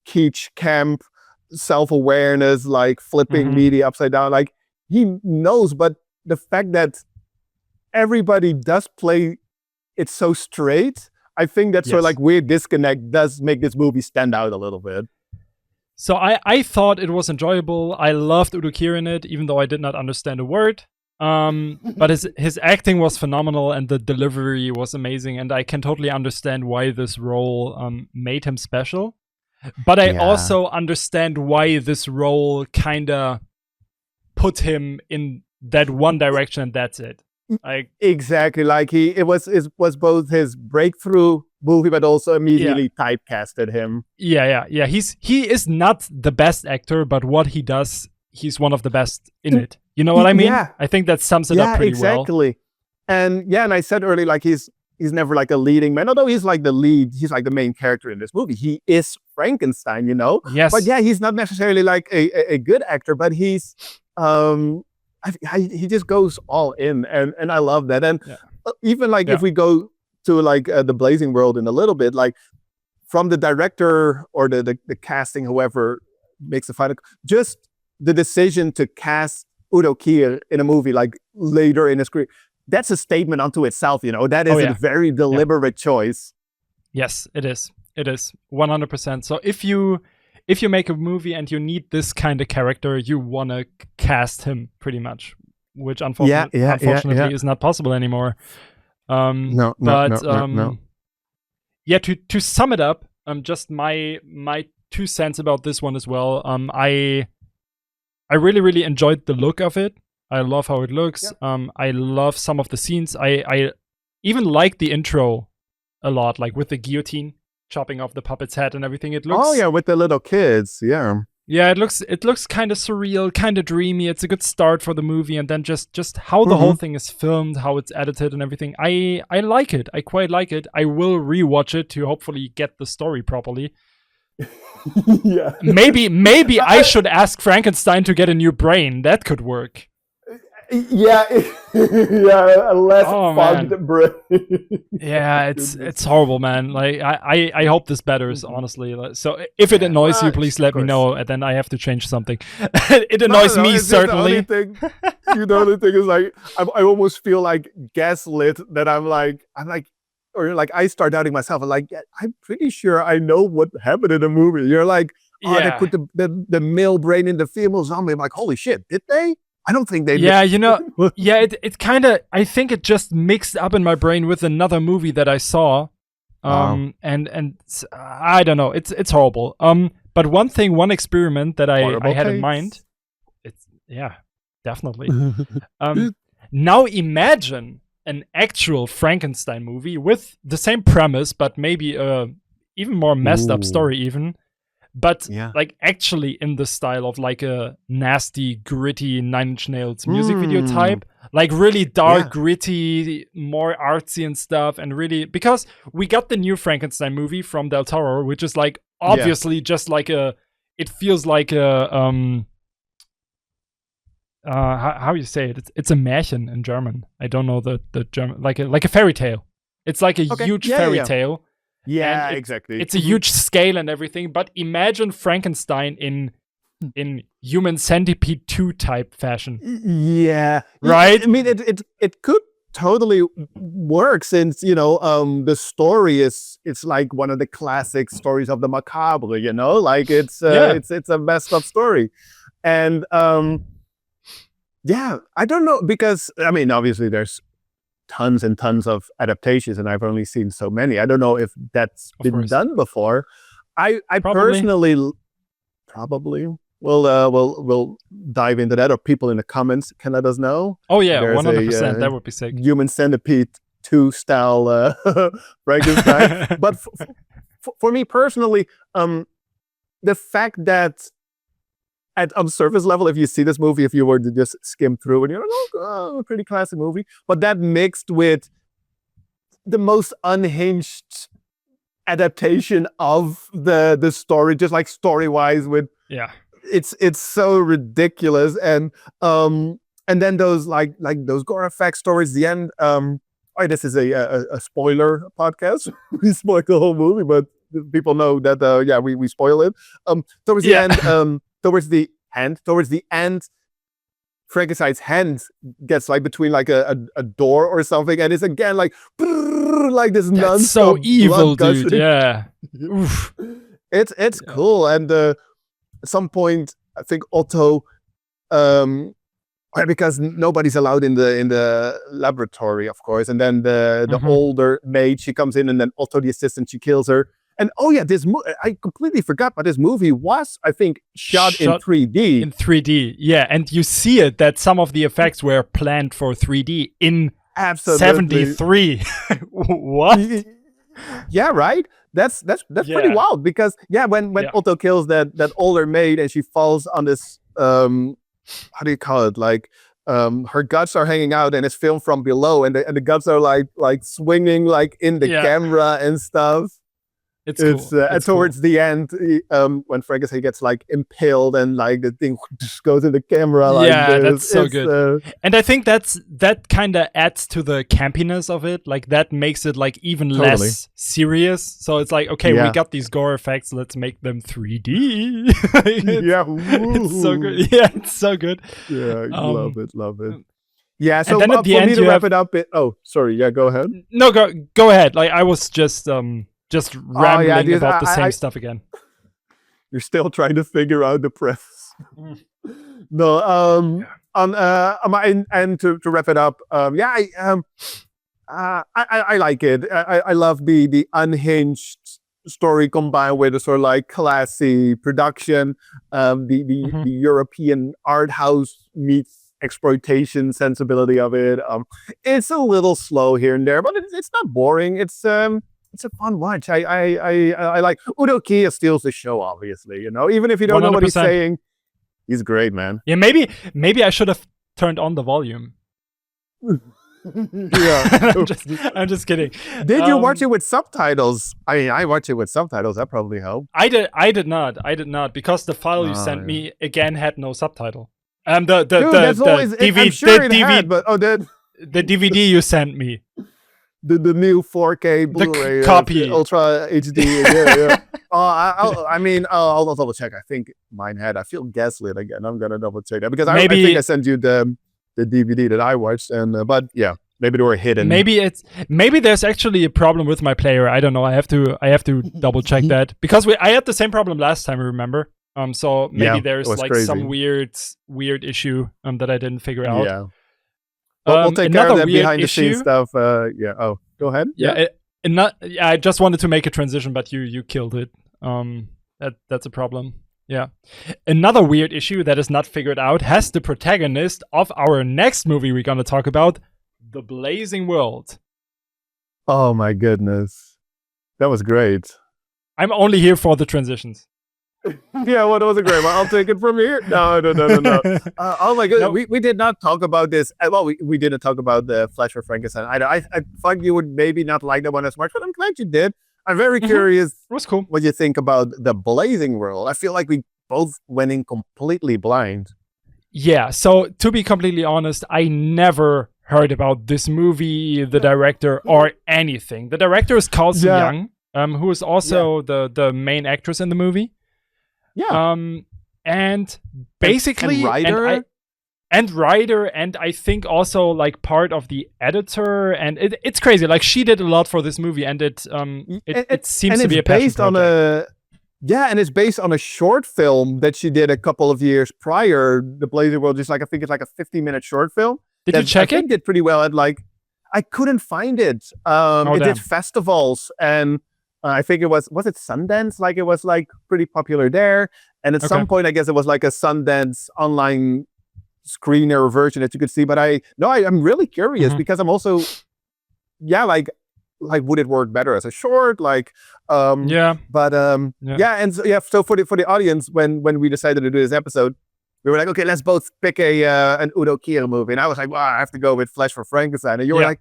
Speaker 1: kitsch camp self-awareness, like flipping media upside down. Like he knows, but the fact that everybody does play it's so straight, I think that sort of like weird disconnect does make this movie stand out a little bit.
Speaker 2: So I thought it was enjoyable. I loved Udo Kier in it, even though I did not understand a word. But his acting was phenomenal and the delivery was amazing, and I can totally understand why this role made him special. But I also understand why this role kind of put him in that one direction, and that's it. Like
Speaker 1: exactly, like it was both his breakthrough movie, but also immediately typecasted him.
Speaker 2: Yeah. He is not the best actor, but what he does, he's one of the best in it. You know what I mean?
Speaker 1: Yeah.
Speaker 2: I think that sums it up pretty well.
Speaker 1: Exactly. And I said earlier, like he's never like a leading man, although he's like the lead, he's like the main character in this movie. He is Frankenstein, you know?
Speaker 2: Yes.
Speaker 1: But he's not necessarily like a good actor, but he's he just goes all in, and I love that. And even like if we go to like the Blazing World in a little bit, like from the director or the casting, whoever makes the final, just the decision to cast Udo Kier in a movie like later in his career, that's a statement unto itself, you know. That is a very deliberate choice.
Speaker 2: Yes, it is. It is 100%. So if you make a movie and you need this kind of character, you want to cast him pretty much, which unfortunately is not possible anymore.
Speaker 1: No.
Speaker 2: Yeah, to sum it up, just my 2 cents about this one as well. I really, really enjoyed the look of it. I love how it looks. Yep. I love some of the scenes. I even like the intro a lot, like with the guillotine chopping off the puppet's head and everything. It looks
Speaker 1: with the little kids. Yeah,
Speaker 2: it looks kind of surreal, kind of dreamy. It's a good start for the movie, and then just how the whole thing is filmed, how it's edited and everything. I like it. I quite like it. I will rewatch it to hopefully get the story properly.
Speaker 1: Yeah.
Speaker 2: Maybe I should ask Frankenstein to get a new brain. That could work.
Speaker 1: Yeah, a less fogged brain.
Speaker 2: Yeah, it's horrible, man. Like I hope this betters, honestly. So if it annoys you, please let me know, and then I have to change something. It annoys me certainly.
Speaker 1: The only thing is like I almost feel like gaslit that I'm like or like I start doubting myself. I'm like, I'm pretty sure I know what happened in the movie. You're like, they put the male brain in the female zombie. I'm like, holy shit, did they? I don't think they did.
Speaker 2: Yeah, you know, it kind of, I think it just mixed up in my brain with another movie that I saw. And I don't know, it's horrible. But one experiment that I had in
Speaker 1: takes.
Speaker 2: mind, it's definitely. Now imagine an actual Frankenstein movie with the same premise, but maybe a even more messed up story even. But like actually in the style of like a nasty, gritty Nine Inch Nails music video type. Like really dark, gritty, more artsy and stuff. And really, because we got the new Frankenstein movie from Del Toro, which is like obviously just like it feels like a, how you say it? It's a Märchen in German. I don't know the German, like a fairy tale. It's like a huge fairy tale.
Speaker 1: Yeah, exactly.
Speaker 2: It's a huge scale and everything, but imagine Frankenstein in Human Centipede 2 type fashion.
Speaker 1: Yeah.
Speaker 2: Right?
Speaker 1: I mean, it could totally work since, the story it's like one of the classic stories of the macabre, like it's a messed up story. And I don't know, because I mean, obviously there's tons and tons of adaptations and I've only seen so many. I don't know if that's been done before. I personally probably we'll dive into that, or people in the comments can let us know.
Speaker 2: Oh yeah, 100%. That would be sick.
Speaker 1: Human Centipede 2 style Frankenstein. But for me personally, the fact that on surface level, if you see this movie, if you were to just skim through and you're like, oh, a pretty classic movie, but that mixed with the most unhinged adaptation of the story, just like story-wise, with it's so ridiculous, and then those like those gore effects towards the end. This is a spoiler podcast. We spoil the whole movie, but people know that we spoil it. Towards the end. Towards the end, Frankenstein's hand gets like between like a door or something, and it's again like this non-stop.
Speaker 2: That's so evil, dude. Yeah,
Speaker 1: it's cool. And at some point, I think Otto, because nobody's allowed in the laboratory, of course, and then the older maid, she comes in, and then Otto, the assistant, she kills her. And I completely forgot, but this movie was, I think, shot in 3D.
Speaker 2: In 3D, yeah. And you see it, that some of the effects were planned for 3D in 73. What?
Speaker 1: Yeah, right? That's pretty wild, because when Otto kills that older maid and she falls on this, how do you call it? Like, her guts are hanging out and it's filmed from below, and the guts are like swinging like in the camera and stuff. It's cool. And towards the end, when Frankenstein gets like impaled and like the thing just goes in the camera. Like
Speaker 2: that's so good. And I think that kind of adds to the campiness of it. Like that makes it like even less serious. So it's like, okay, we got these gore effects. Let's make them 3D. It's so good. Yeah, it's so good.
Speaker 1: Yeah, love it. Yeah. So
Speaker 2: then at the
Speaker 1: for
Speaker 2: end,
Speaker 1: me to wrap it up. Sorry. Yeah, go ahead.
Speaker 2: No, go ahead. Like I was just rambling about the same stuff again.
Speaker 1: You're still trying to figure out the preface. No, and to wrap it up, I like it. I love the unhinged story combined with a sort of like classy production. The European art house meets exploitation sensibility of it. It's a little slow here and there, but it's not boring. It's a fun watch. I like Udo Kier steals the show, obviously, even if you don't 100%. Know what he's saying, he's great, man.
Speaker 2: Yeah, maybe I should have turned on the volume.
Speaker 1: Yeah.
Speaker 2: I'm just kidding.
Speaker 1: Did you watch it with subtitles? I mean, I watched it with subtitles. That probably helped.
Speaker 2: I did not, because the file you sent me again had no subtitle. The DVD,
Speaker 1: I'm sure it had, but
Speaker 2: the DVD you sent me.
Speaker 1: The new 4K Blu-ray
Speaker 2: copy,
Speaker 1: Ultra HD. I'll double check. I think mine had. I feel gaslit again. I'm gonna double check that, because I think I sent you the DVD that I watched, and but maybe they were hidden.
Speaker 2: Maybe there's actually a problem with my player. I don't know. I have to double check that, because I had the same problem last time. I remember. So maybe there's like
Speaker 1: crazy.
Speaker 2: Some weird issue that I didn't figure out.
Speaker 1: Yeah. We'll take care of that behind the scenes stuff. Go ahead.
Speaker 2: I just wanted to make a transition, but you killed it. That's a problem. Yeah. Another weird issue that is not figured out has the protagonist of our next movie we're going to talk about, The Blazing World.
Speaker 1: Oh my goodness. That was great.
Speaker 2: I'm only here for the transitions.
Speaker 1: Yeah, well, that was a great one. I'll take it from here. No. Oh my goodness. No. We did not talk about this. Well, we didn't talk about the Fleh For Frankenstein either. I thought you would maybe not like that one as much, but I'm glad you did. I'm very curious.
Speaker 2: It was cool.
Speaker 1: What you think about The Blazing World. I feel like we both went in completely blind.
Speaker 2: Yeah, so to be completely honest, I never heard about this movie, the director, or anything. The director is Carlson Young, who is also the main actress in the movie.
Speaker 1: Yeah.
Speaker 2: And basically... And writer, and I think also like part of the editor, and it's crazy. Like she did a lot for this movie, and it seems to be a passion project.
Speaker 1: And it's based on a short film that she did a couple of years prior. The Blazing World, I think it's like a 50-minute short film.
Speaker 2: Did you check it?
Speaker 1: I think did pretty well. I couldn't find it. It did festivals, and I think it was it Sundance? Like it was like pretty popular there. And at some point, I guess it was like a Sundance online screener version that you could see. But I'm really curious because I'm also, like would it work better as a short? So for the audience, when we decided to do this episode, we were like, okay, let's both pick an Udo Kier movie, and I was like, well, I have to go with Fleh For Frankenstein, and you were like,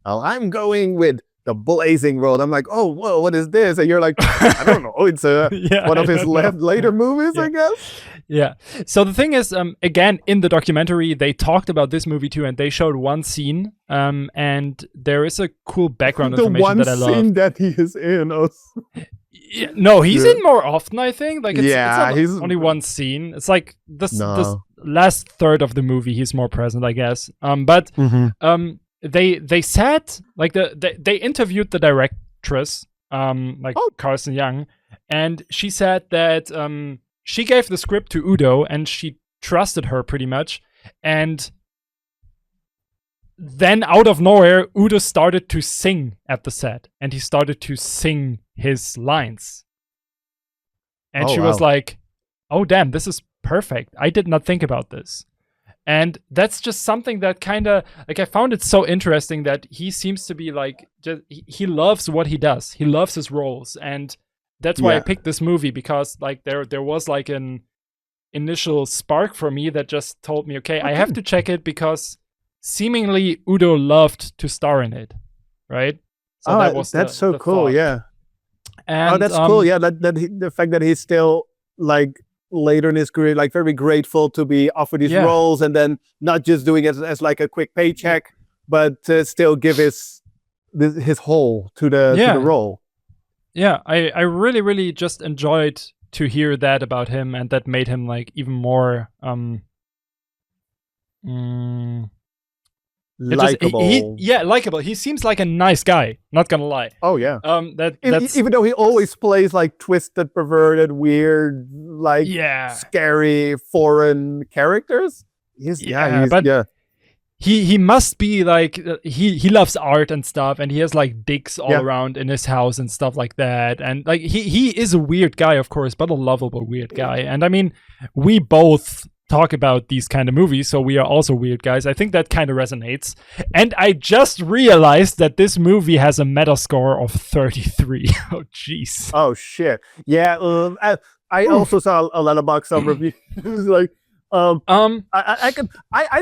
Speaker 1: oh, I'm going with The Blazing World. I'm like, oh, whoa, what is this? And you're like, I don't know. It's one of his later movies, I guess.
Speaker 2: Yeah. So the thing is, again, in the documentary, they talked about this movie too, and they showed one scene, and there is a cool background information that I love.
Speaker 1: The one scene that he is in.
Speaker 2: No, he's in more often, I think. Like it's not only one scene. It's like this last third of the movie, he's more present, I guess. They said, like they interviewed the directress, Carlson Young, and she said that she gave the script to Udo and she trusted her pretty much. And then out of nowhere, Udo started to sing at the set, and he started to sing his lines. And she was like, oh damn, this is perfect. I did not think about this. And that's just something that kind of, like, I found it so interesting that he seems to be like, he loves what he does. He loves his roles. And that's why I picked this movie, because like there was like an initial spark for me that just told me, okay, I have to check it, because seemingly Udo loved to star in it, right? So
Speaker 1: that's so cool,
Speaker 2: thought.
Speaker 1: Yeah.
Speaker 2: And,
Speaker 1: that's cool, yeah. The fact that he's still like later in his career, like very grateful to be offered these roles, and then not just doing it as like a quick paycheck, but to still give his whole to the role.
Speaker 2: Yeah, I really, really just enjoyed to hear that about him, and that made him like even more
Speaker 1: likable.
Speaker 2: Likable. He seems like a nice guy, not gonna lie.
Speaker 1: Oh yeah.
Speaker 2: That's
Speaker 1: even though he always plays like twisted, perverted, weird, like scary foreign characters.
Speaker 2: He must be like he loves art and stuff, and he has like digs all around in his house and stuff like that. And like he is a weird guy, of course, but a lovable weird guy. And I mean, we both talk about these kind of movies, so we are also weird guys. I think that kind of resonates. And I just realized that this movie has a Metascore of 33. Oh jeez.
Speaker 1: Oh shit. Yeah. I also saw a Letterboxd review. Like I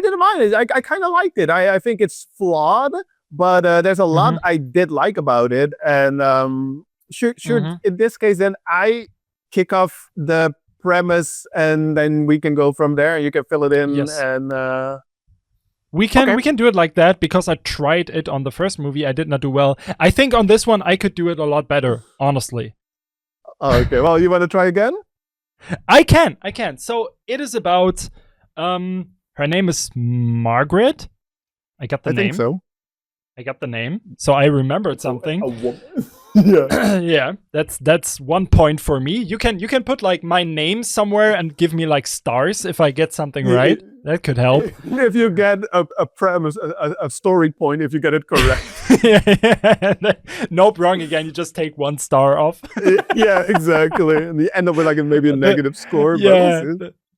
Speaker 1: didn't mind it. I kind of liked it. I think it's flawed, but there's a lot I did like about it. And in this case, then I kick off the premise, and then we can go from there. You can fill it in. Yes. And
Speaker 2: we can do it like that, because I tried it on the first movie. I did not do well. I think on this one I could do it a lot better, honestly.
Speaker 1: Okay. Well, you want to try again?
Speaker 2: I can. So it is about her name is Margaret. I got the name.
Speaker 1: I think so.
Speaker 2: I got the name. So I remembered something.
Speaker 1: A woman. Yeah.
Speaker 2: Yeah. That's 1 point for me. You can put like my name somewhere and give me like stars if I get something right. That could help.
Speaker 1: If you get a premise, a story point, if you get it correct.
Speaker 2: Nope, wrong again. You just take 1 star off.
Speaker 1: Yeah, exactly. And you end up with like maybe a negative score.
Speaker 2: Yeah,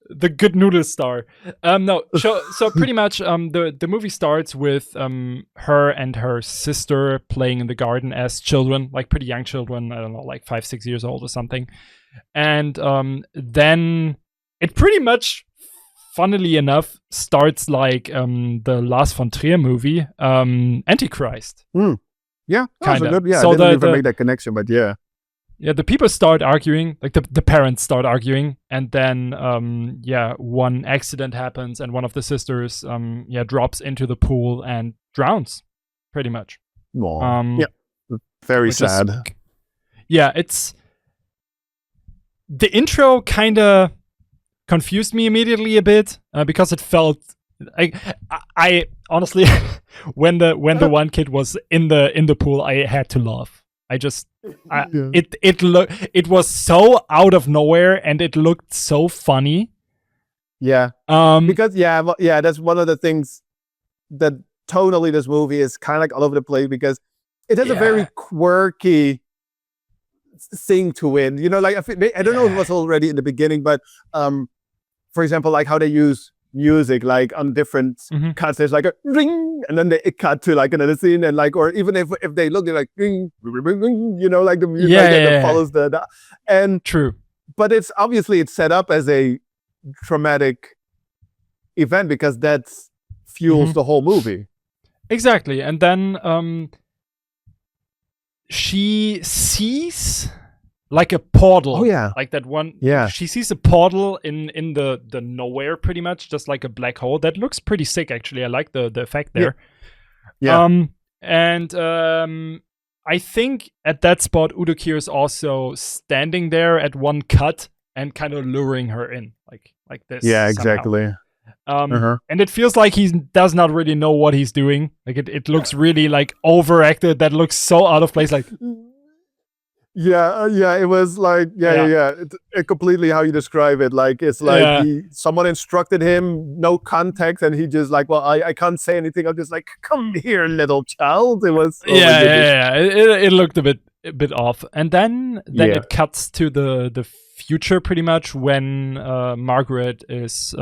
Speaker 2: the good noodle star. No, so pretty much the movie starts with her and her sister playing in the garden as children, like pretty young children. I don't know, like 5-6 years old or something. And then it pretty much, funnily enough, starts like the Lars von Trier movie, Antichrist.
Speaker 1: Yeah,
Speaker 2: kind of.
Speaker 1: Yeah, so I didn't even make that connection, but yeah.
Speaker 2: Yeah, the people start arguing, like the parents start arguing, and then one accident happens, and one of the sisters drops into the pool and drowns, pretty much.
Speaker 1: Yeah, very sad.
Speaker 2: It's the intro kind of confused me immediately a bit because it felt I honestly when the one kid was in the pool, I had to laugh. It was so out of nowhere, and it looked so funny.
Speaker 1: Yeah. Because that's one of the things that tonally this movie is kind of like all over the place, because it has a very quirky thing to it. You know, like I don't know if it was already in the beginning, but for example, like how they use music, like on different cuts, there's like a ring, and then they cut to like another scene, and like, or even if they look, they're like ring, you know, like the music that follows the and
Speaker 2: true.
Speaker 1: But it's obviously it's set up as a traumatic event, because that fuels the whole movie.
Speaker 2: Exactly. And then she sees like a portal.
Speaker 1: Oh yeah.
Speaker 2: Like that one.
Speaker 1: Yeah.
Speaker 2: She sees a portal in the nowhere, pretty much, just like a black hole. That looks pretty sick, actually. I like the effect there.
Speaker 1: Yeah.
Speaker 2: I think at that spot Udo Kier is also standing there at one cut and kind of luring her in, like this.
Speaker 1: Yeah,
Speaker 2: somehow.
Speaker 1: exactly.
Speaker 2: And it feels like he does not really know what he's doing. Like it looks really like overacted. That looks so out of place. Like,
Speaker 1: it was like, it completely how you describe it. Like, it's like someone instructed him, no context, and he just like, well, I can't say anything. I'm just like, come here, little child. It was
Speaker 2: It looked a bit off. And then it cuts to the future, pretty much, when Margaret is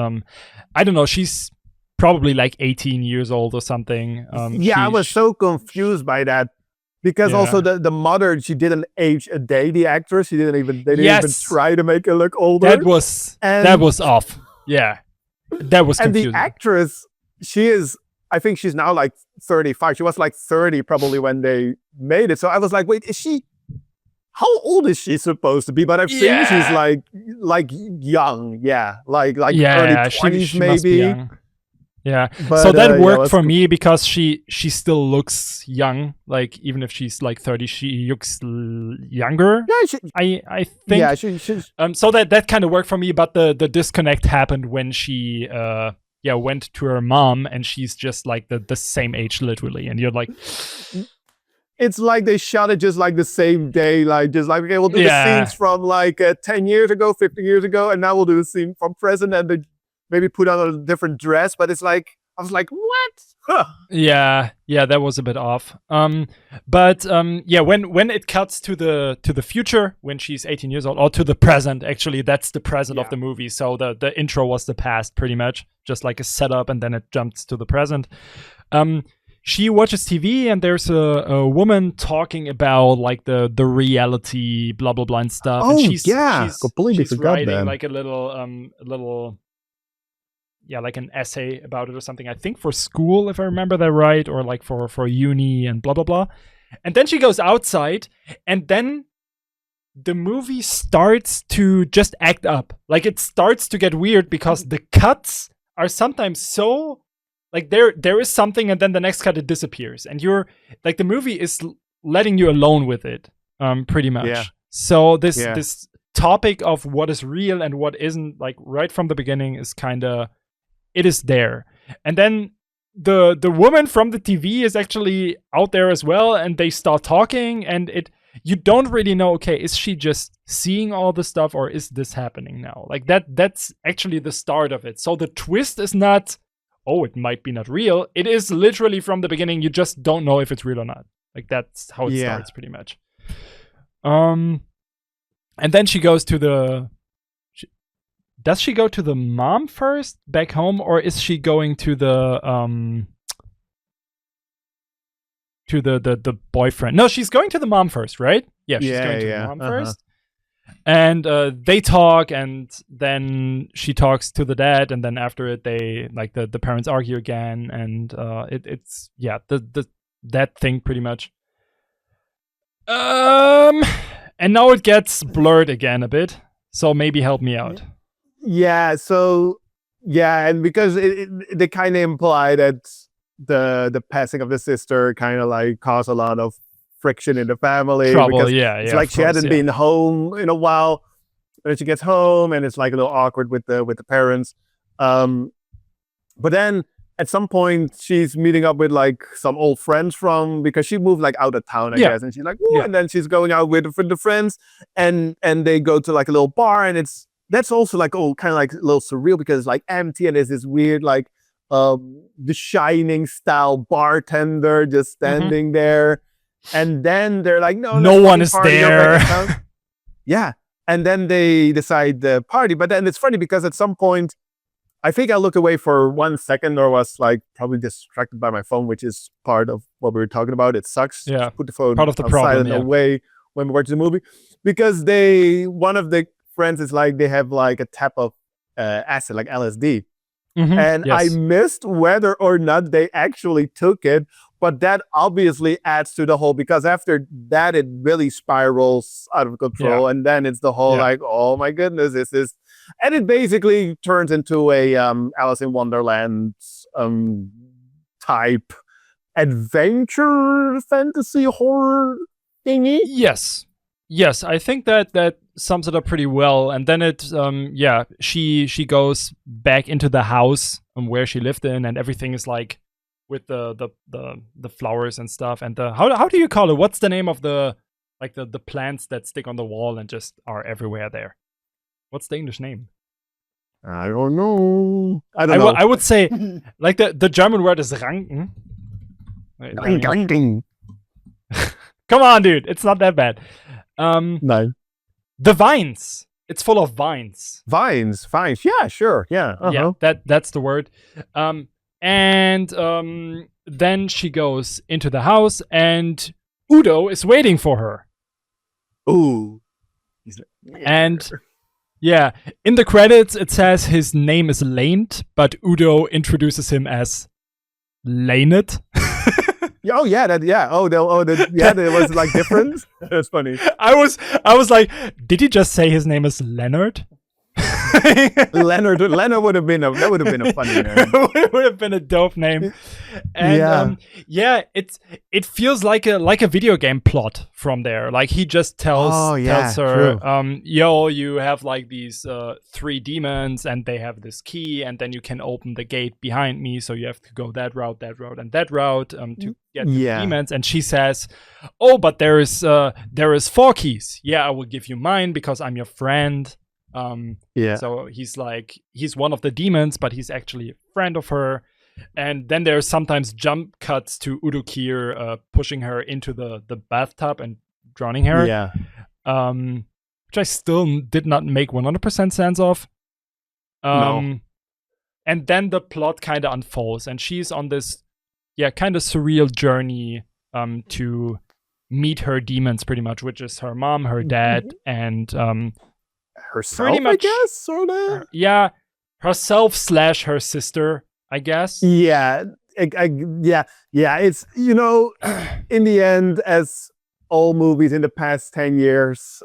Speaker 2: I don't know, she's probably like 18 years old or something.
Speaker 1: I was so confused by that, because also the mother, she didn't age a day. The actress, they didn't even try to make her look older.
Speaker 2: That was off. Yeah, that was confusing.
Speaker 1: And the actress, I think she's now like 35. She was like 30 probably when they made it. So I was like, wait, how old is she supposed to be? But I've seen she's like young, like early 20s
Speaker 2: she
Speaker 1: maybe.
Speaker 2: Must be young. Yeah,
Speaker 1: but,
Speaker 2: so that worked for me, because she still looks young. Like, even if she's like 30, she looks younger. Yeah, I think.
Speaker 1: Yeah, she's.
Speaker 2: So that kind of worked for me, but the disconnect happened when she went to her mom, and she's just like the same age, literally, and you're like.
Speaker 1: It's like they shot it just like the same day, like just like, okay, we'll do the scenes from like 10 years ago, 15 years ago, and now we'll do the scene from present, and they maybe put on a different dress. But it's like, I was like, what? Huh.
Speaker 2: Yeah, that was a bit off. When it cuts to the future, when she's 18 years old, or to the present, actually, that's the present of the movie. So the intro was the past, pretty much, just like a setup, and then it jumps to the present. She watches TV, and there's a woman talking about like the reality, blah blah blah, and stuff.
Speaker 1: Oh,
Speaker 2: and she's
Speaker 1: completely forgot
Speaker 2: writing
Speaker 1: that.
Speaker 2: like a little, like an essay about it or something. I think for school, if I remember that right, or like for uni and blah blah blah. And then she goes outside, and then the movie starts to just act up. Like, it starts to get weird, because the cuts are sometimes so. Like, there is something, and then the next cut, it disappears. And you're, like, the movie is letting you alone with it, pretty much. Yeah. So this topic of what is real and what isn't, like, right from the beginning is kind of, it is there. And then the woman from the TV is actually out there as well, and they start talking, and you don't really know, okay, is she just seeing all the stuff or is this happening now? Like that's actually the start of it. So the twist is not, oh, it might be not real. It is literally from the beginning, you just don't know if it's real or not. Like that's how it starts pretty much. And then she goes to does she go to the mom first back home, or is she going to the boyfriend? No, she's going to the mom first, right? Yeah, she's going to the mom first. And they talk, and then she talks to the dad, and then after it, they like the parents argue again, and it's that thing pretty much. And now it gets blurred again a bit. So maybe help me out.
Speaker 1: Yeah. So and because they kind of imply that the passing of the sister kind of like caused a lot of friction in the family.
Speaker 2: Trouble,
Speaker 1: because
Speaker 2: it's
Speaker 1: like she hadn't been home in a while. And she gets home, and it's like a little awkward with the parents. But then at some point she's meeting up with like some old friends because she moved like out of town, I guess. And she's like, and then she's going out with the friends, and they go to like a little bar, and that's also like kind of like a little surreal because it's like empty, and there's this weird like The Shining style bartender just standing there. And then they're like, no
Speaker 2: one is there.
Speaker 1: Yeah. And then they decide the party. But then it's funny because at some point, I think I looked away for 1 second or was like probably distracted by my phone, which is part of what we were talking about. It sucks.
Speaker 2: Yeah.
Speaker 1: Just put the phone
Speaker 2: part of the problem,
Speaker 1: away when we watch the movie. Because one of the friends is like, they have like a tap of acid, like LSD. And I missed whether or not they actually took it. But that obviously adds to the whole, because after that, it really spirals out of control. And then it's the whole like, oh my goodness, this is... And it basically turns into a Alice in Wonderland type adventure fantasy horror thingy.
Speaker 2: Yes, I think that sums it up pretty well. And then it, she goes back into the house where she lived in, and everything is like with the flowers and stuff. And how do you call it? What's the name of the plants that stick on the wall and just are everywhere there? What's the English name?
Speaker 1: I don't know. I
Speaker 2: would say like the German word is Ranken. Come on, dude. It's not that bad.
Speaker 1: No.
Speaker 2: The vines. It's full of vines.
Speaker 1: Vines. Yeah, sure. Yeah.
Speaker 2: Yeah, that's the word. And then she goes into the house, and Udo is waiting for her.
Speaker 1: Ooh.
Speaker 2: And in the credits it says his name is Lained, but Udo introduces him as Lained.
Speaker 1: Oh yeah, there was like different. That's funny.
Speaker 2: I was like, did he just say his name is Leonard?
Speaker 1: Leonard would have been a funny name.
Speaker 2: It would have been a dope name. And it feels like a video game plot from there. Like he just tells her, yo, you have like these 3 demons, and they have this key, and then you can open the gate behind me, so you have to go that route, and that route to get the demons. And she says, oh, but there is 4 keys. Yeah, I will give you mine because I'm your friend. So he's one of the demons, but he's actually a friend of her. And then there's sometimes jump cuts to Udo Kier pushing her into the bathtub and drowning her. Which I still did not make 100% sense of. No. And then the plot kind of unfolds, and she's on this kind of surreal journey to meet her demons, pretty much, which is her mom, her dad, and
Speaker 1: herself,
Speaker 2: pretty much,
Speaker 1: I guess, sort of.
Speaker 2: Herself / her sister, I guess.
Speaker 1: Yeah. It's, in the end, as all movies in the past 10 years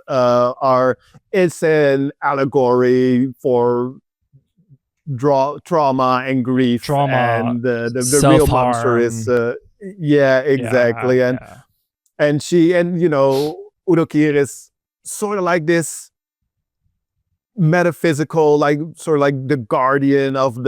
Speaker 1: it's an allegory for trauma and grief. And the real monster is exactly. And she, Udo Kier is sort of like this metaphysical, like sort of like the guardian of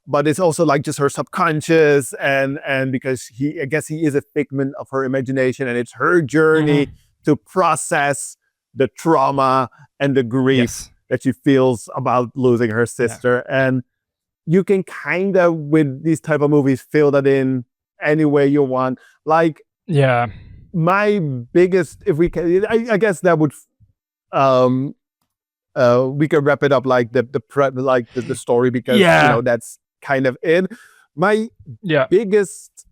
Speaker 1: but it's also like just her subconscious, and because I guess he is a figment of her imagination, and it's her journey to process the trauma and the grief that she feels about losing her sister. And you can kind of, with these type of movies, fill that in any way you want. Like, my biggest, if we can, I guess that would, we could wrap it up like the story, because you know, that's kind of it. My biggest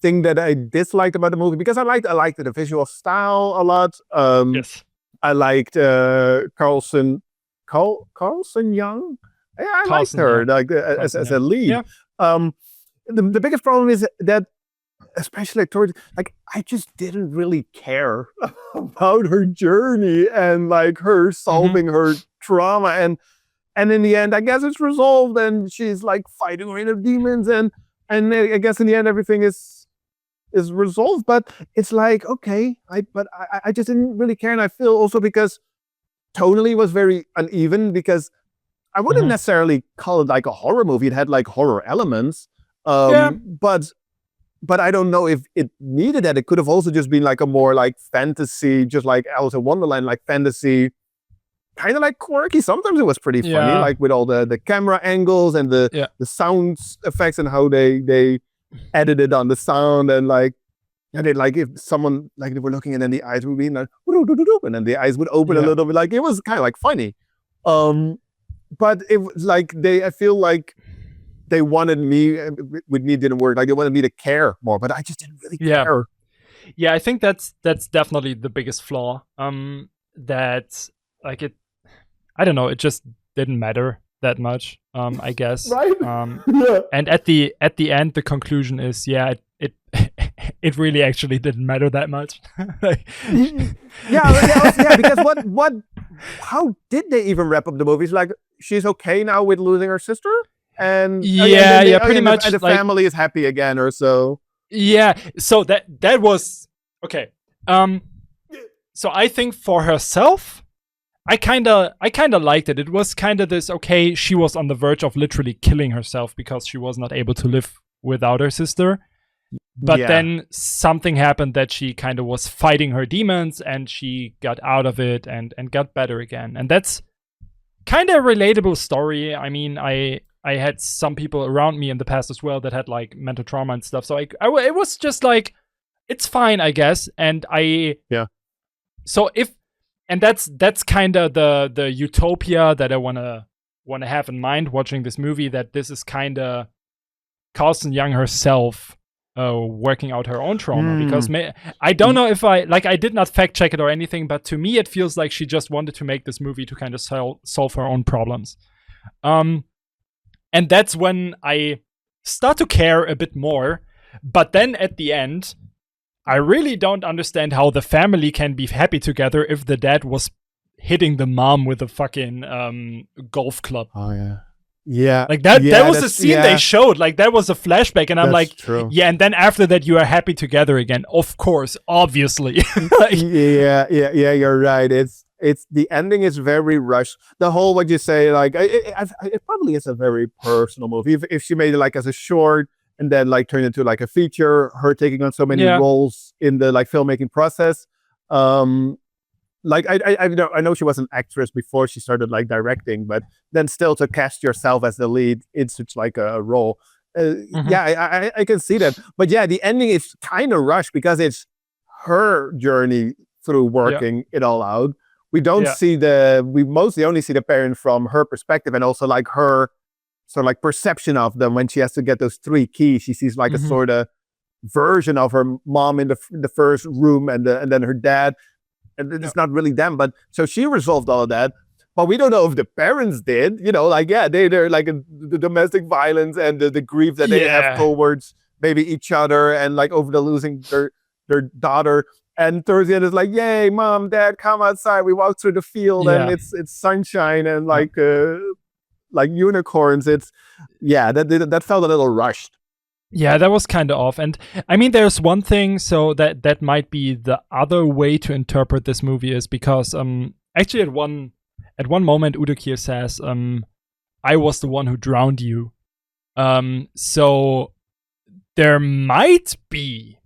Speaker 1: thing that I disliked about the movie, because I liked the visual style a lot. I liked Carlson Young. Yeah, I liked her as a lead. The biggest problem is that, especially towards, like, I just didn't really care about her journey and like her solving her trauma, and in the end, I guess it's resolved, and she's like fighting her inner demons, and I guess in the end everything is resolved. But it's like, okay, I just didn't really care, and I feel also because tonally was very uneven, because I wouldn't necessarily call it like a horror movie. It had like horror elements, but I don't know if it needed that. It could have also just been like a more like fantasy, just like Alice in Wonderland, like fantasy, kind of like quirky. Sometimes it was pretty funny, like with all the camera angles and the sound effects and how they edited on the sound, and like, and it, like, if someone, like, they were looking and then the eyes would be like, and then the eyes would open a little bit, like, it was kind of like funny. But it was like I feel like they wanted me, with me didn't work. Like, they wanted me to care more, but I just didn't really care.
Speaker 2: Yeah, I think that's definitely the biggest flaw. That, like, I don't know, it just didn't matter that much. I guess.
Speaker 1: Right.
Speaker 2: And at the end, the conclusion is, it really actually didn't matter that much.
Speaker 1: Because how did they even wrap up the movies? Like, she's okay now with losing her sister, and
Speaker 2: pretty much,
Speaker 1: and the family is happy again, or so.
Speaker 2: Yeah, so that was okay. So I think for herself, I kind of liked it. It was kind of this, okay, she was on the verge of literally killing herself because she was not able to live without her sister. But then something happened that she kind of was fighting her demons, and she got out of it and got better again. And that's kind of a relatable story. I mean, I had some people around me in the past as well that had like mental trauma and stuff. So it was just like, it's fine, I guess. And so that's kind of the utopia that I wanna have in mind watching this movie, that this is kind of Carlson Young herself working out her own trauma, because I don't know if I did not fact check it or anything, but to me it feels like she just wanted to make this movie to kind of solve her own problems. And that's when I start to care a bit more. But then at the end, I really don't understand how the family can be happy together if the dad was hitting the mom with a fucking golf club.
Speaker 1: Oh yeah. Yeah.
Speaker 2: Like that was a scene they showed. Like, that was a flashback, and I'm like, true. Yeah, and then after that you are happy together again. Of course, obviously. You're right. It's the ending is very rushed. The whole, what you say, like, it probably is a very personal movie. If she made it like as a short and then like turned into like a feature, her taking on so many roles in the like filmmaking process. Like, I know she was an actress before she started like directing, but then still to cast yourself as the lead in such like a role. I can see that. But yeah, the ending is kind of rushed because it's her journey through working it all out. We don't see we mostly only see the parent from her perspective, and also like her sort of like perception of them. When she has to get those 3 keys, she sees like a sort of version of her mom in the first room, and then her dad, and it's not really them. But so she resolved all of that, but we don't know if the parents did. You know, like they're like the domestic violence and the grief that they have towards maybe each other, and like over the losing their daughter. And towards the end, it's like, yay, mom, dad, come outside. We walk through the field and it's sunshine and like unicorns. That felt a little rushed. Yeah, that was kind of off. And I mean, there's one thing, so that might be the other way to interpret this movie, is because actually at one moment Udo Kier says, I was the one who drowned you. So there might be,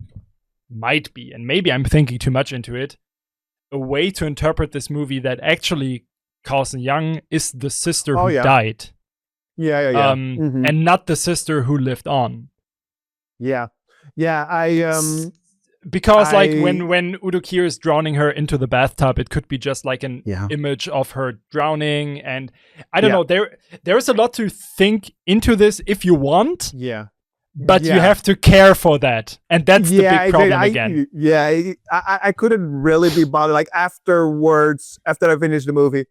Speaker 2: and maybe I'm thinking too much into it, a way to interpret this movie that actually Carlson Young is the sister who
Speaker 1: yeah.
Speaker 2: died.
Speaker 1: Yeah.
Speaker 2: And not the sister who lived on.
Speaker 1: Yeah.
Speaker 2: Because like when Udo Kier is drowning her into the bathtub, it could be just like an image of her drowning, and I don't know. There's a lot to think into this if you want. But you have to care for that, and that's the big problem again.
Speaker 1: I couldn't really be bothered. Like afterwards, after I finished the movie,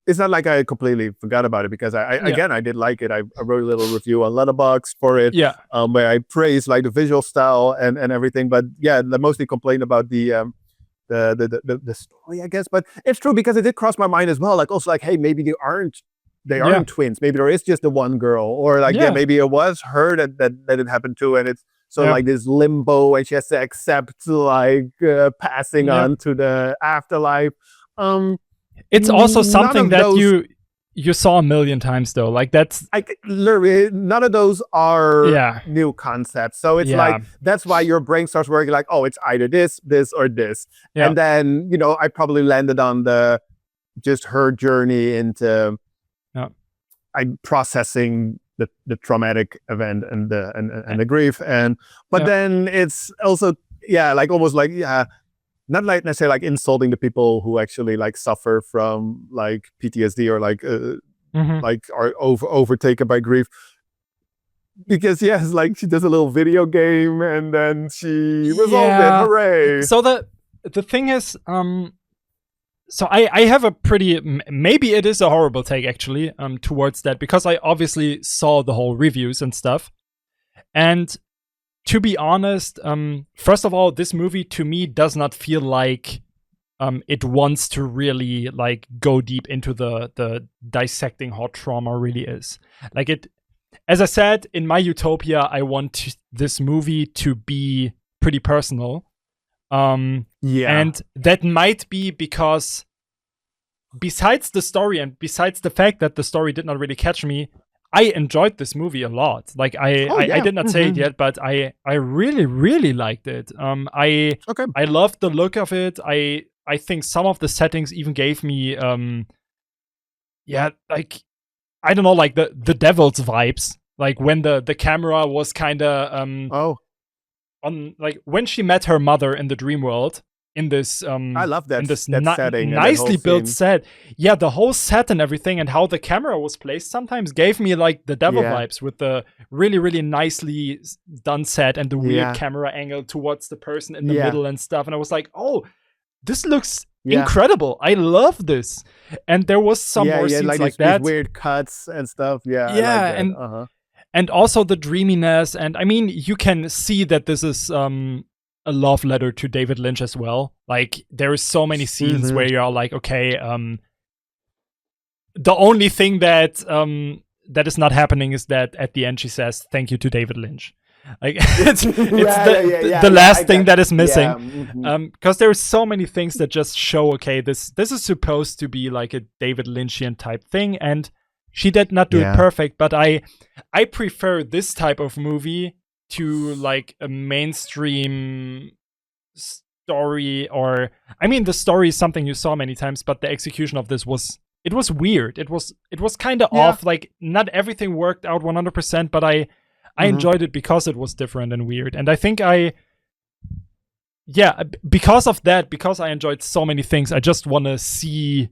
Speaker 1: it's not like I completely forgot about it, because I did like it. I wrote a little review on Letterboxd for it, where I praised like the visual style and everything. But I mostly complained about the story, I guess. But it's true, because it did cross my mind as well. Like also like, hey, maybe they aren't twins. Maybe there is just the one girl, or like maybe it was her that it happened to, and it's like this limbo, and she has to accept like passing on to the afterlife.
Speaker 2: It's also something that you saw a million times, though. Like that's
Speaker 1: literally none of those are new concepts. So it's like that's why your brain starts working like, oh, it's either this, or this, and then I probably landed on just her journey into I'm processing the traumatic event and the grief, but then it's also like almost like not like necessarily like insulting the people who actually like suffer from like PTSD or like like are overtaken by grief, because it's like she does a little video game and then she resolved it. Hooray!
Speaker 2: So the thing is, so I have a pretty, maybe it is a horrible take actually towards that, because I obviously saw the whole reviews and stuff, and to be honest, first of all, this movie to me does not feel like it wants to really like go deep into the dissecting how trauma really is. Like it, as I said, in my utopia, I want this movie to be pretty personal. And that might be because besides the story and besides the fact that the story did not really catch me, I enjoyed this movie a lot. Like I did not say it yet, but I really, really liked it. I loved the look of it. I think some of the settings even gave me like I don't know, like the Devil's vibes. Like when the camera was kinda on, like when she met her mother in the dream world. In this,
Speaker 1: I love that.
Speaker 2: In this
Speaker 1: setting,
Speaker 2: nicely built set. Yeah, the whole set and everything, and how the camera was placed, sometimes gave me like the Devil vibes, with the really, really nicely done set and the weird camera angle towards the person in the middle and stuff. And I was like, oh, this looks incredible. I love this. And there was some more scenes like that,
Speaker 1: these weird cuts and stuff.
Speaker 2: And also the dreaminess. And I mean, you can see that this is a love letter to David Lynch as well. Like there is so many scenes where you're like, okay, the only thing that that is not happening is that at the end she says thank you to David Lynch. Like it's the last thing that is missing. Because there's so many things that just show, okay, this is supposed to be like a David Lynchian type thing, and she did not do it perfect, but I prefer this type of movie to like a mainstream story. Or I mean, the story is something you saw many times, but the execution of this was weird. It was kind of off. Like not everything worked out 100%, but I enjoyed it because it was different and weird. And I think because of that, because I enjoyed so many things, I just want to see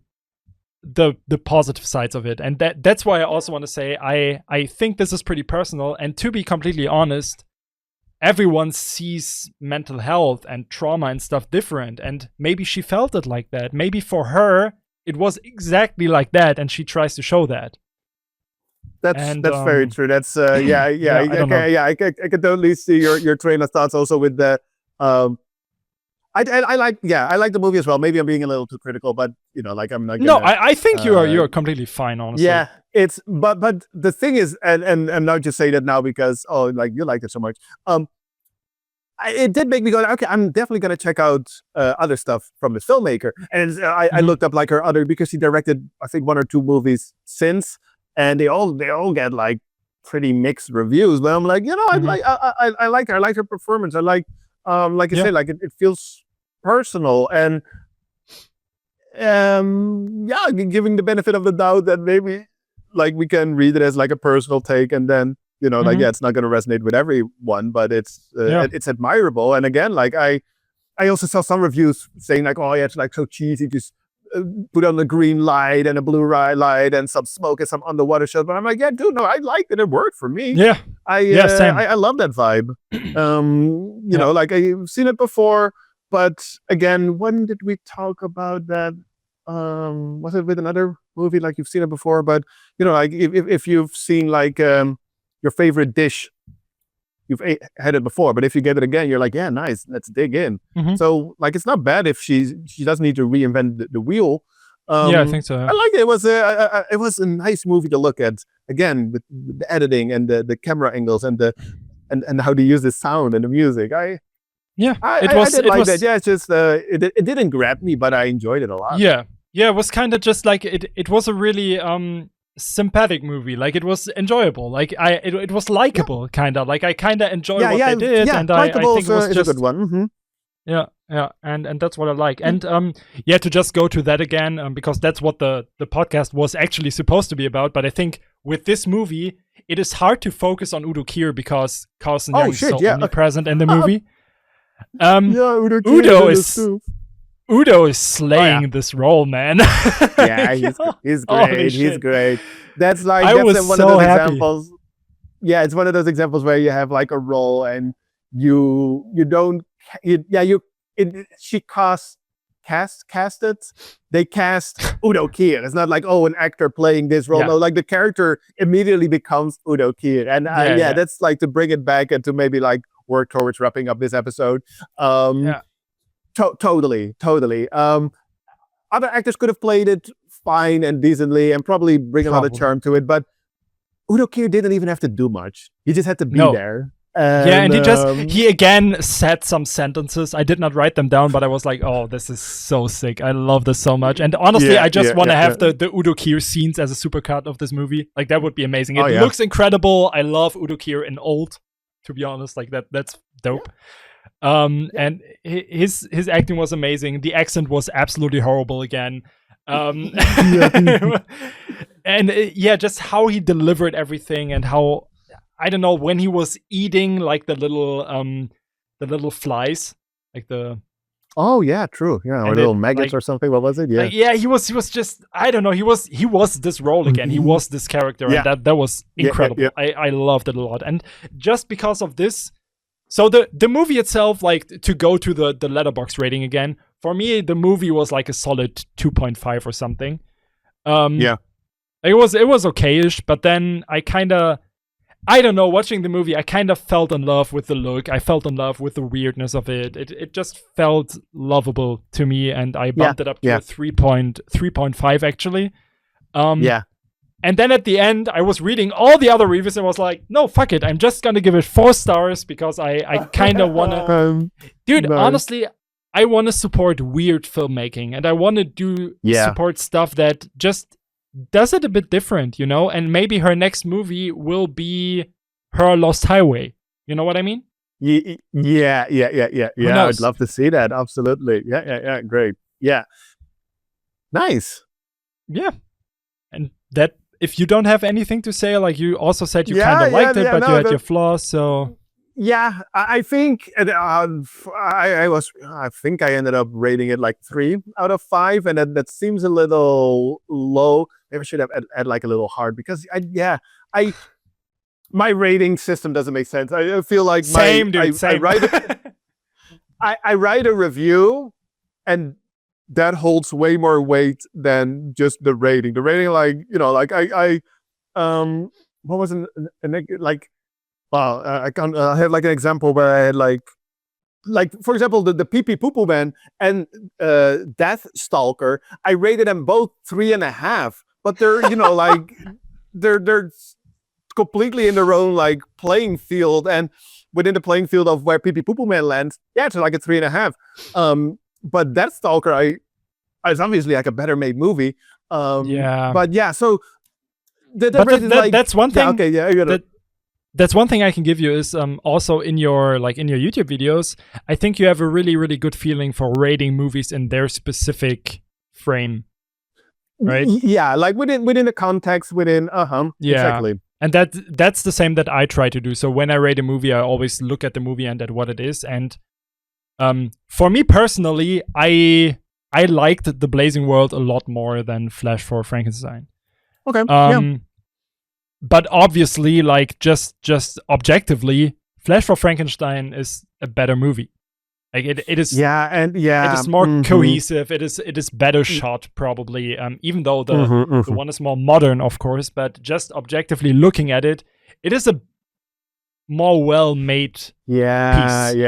Speaker 2: the positive sides of it. And that's why I also want to say I think this is pretty personal. And to be completely honest, everyone sees mental health and trauma and stuff different, and maybe she felt it like that. Maybe for her it was exactly like that, and she tries to show that.
Speaker 1: That's very true. That's I can totally see your train of thoughts also with the I like the movie as well. Maybe I'm being a little too critical, but like I'm not gonna,
Speaker 2: I think you're completely fine, honestly.
Speaker 1: Yeah, it's but the thing is, and I'm not just saying that now because like you liked it so much. It did make me go, okay, I'm definitely gonna check out other stuff from this filmmaker. And I looked up like her other, because she directed I think 1 or 2 movies since, and they all get like pretty mixed reviews. But I'm like, I like her. I like her performance. I like you say, like it feels personal, and giving the benefit of the doubt that maybe like we can read it as like a personal take, and then like it's not going to resonate with everyone, but it's admirable. And again, like I also saw some reviews saying like, oh yeah, it's like so cheesy, just put on a green light and a blue light and some smoke and some underwater shots. But I'm like, yeah, dude, no, I liked it. It worked for me.
Speaker 2: Yeah. Same.
Speaker 1: I love that vibe. You know, like I've seen it before, but again, when did we talk about that? Was it with another movie? Like you've seen it before, but like if you've seen like your favorite dish, you've had it before, but if you get it again, you're like, yeah, nice, let's dig in. So like it's not bad if she doesn't need to reinvent the wheel.
Speaker 2: I think so.
Speaker 1: I like it. It was a nice movie to look at, again, with the editing and the camera angles and and how they use the sound and the music. I did like that. Yeah, it's just it didn't grab me, but I enjoyed it a lot.
Speaker 2: Yeah, it was kind of just like it was a really sympathetic movie. Like it was enjoyable. Like it was likable, kind of. Like I kind of enjoyed what they did, and I think it was just
Speaker 1: a good one.
Speaker 2: And that's what I like. And to just go to that again, because that's what the podcast was actually supposed to be about. But I think with this movie, it is hard to focus on Udo Kier because Carlson Young is so omnipresent in the movie. Udo is slaying this role, man.
Speaker 1: Yeah, he's great. He's great. That's like one of those examples. Yeah, it's one of those examples where you have like a role and she casted. They cast Udo Kier. It's not like, oh, an actor playing this role. No, like the character immediately becomes Udo Kier. And that's like to bring it back and to maybe like work towards wrapping up this episode. Totally. Other actors could have played it fine and decently and probably bring a lot of charm to it, but Udo Kier didn't even have to do much. He just had to be there.
Speaker 2: And he again said some sentences. I did not write them down, but I was like, oh, this is so sick. I love this so much. And honestly, I just want to have the Udo Kier scenes as a supercut of this movie. Like that would be amazing. It looks incredible. I love Udo Kier in old, to be honest. Like that's dope. And his acting was amazing. The accent was absolutely horrible again. Just how he delivered everything and how, I don't know, when he was eating like the little flies, like the
Speaker 1: true, or little maggots or something. What was it?
Speaker 2: He was just, I don't know, he was this role again. He was this character, and that was incredible. I loved it a lot, and just because of this. So the movie itself, like to go to the Letterboxd rating again, for me the movie was like a solid 2.5 or something. It was okay-ish, but then I don't know, watching the movie, I kind of felt in love with the look. I felt in love with the weirdness of it. It just felt lovable to me, and I bumped it up to a 3.5 actually. And then at the end, I was reading all the other reviews and was like, no, fuck it. I'm just going to give it 4 stars because I kind of want to... Dude, honestly, I want to support weird filmmaking, and I want to support stuff that just does it a bit different, And maybe her next movie will be her Lost Highway. You know what I mean?
Speaker 1: Yeah. I'd love to see that. Absolutely. Yeah. Great. Yeah. Nice.
Speaker 2: Yeah. And that, if you don't have anything to say, like you also said you kind of liked it, but you had your flaws, so...
Speaker 1: Yeah, I think I think I ended up rating it like 3 out of 5, and that seems a little low. Maybe I should have add like a little hard, because my rating system doesn't make sense. I feel like
Speaker 2: same.
Speaker 1: I write a review, and that holds way more weight than just the rating. The rating, like what was like. Well, I have like an example where I had like for example, the Pee Pee Poo Poo Man and Death Stalker. I rated them both 3.5, but they're like they're completely in their own like playing field, and within the playing field of where Pee Pee Poo Poo Man lands, it's like a 3.5. But Death Stalker, it's obviously like a better made movie. But so
Speaker 2: that's one thing.
Speaker 1: I got it.
Speaker 2: that's one thing I can give you is also in your YouTube videos, I think you have a really, really good feeling for rating movies in their specific frame, right?
Speaker 1: Yeah, like within the context, exactly.
Speaker 2: And that's the same that I try to do. So when I rate a movie, I always look at the movie and at what it is. And for me personally, I liked The Blazing World a lot more than Fleh For Frankenstein.
Speaker 1: Okay.
Speaker 2: But obviously, like just objectively, Fleh For Frankenstein is a better movie. Like it is. It is more cohesive. It is better shot probably. Even though the one is more modern, of course. But just objectively looking at it, it is a more well-made piece.
Speaker 1: Exactly.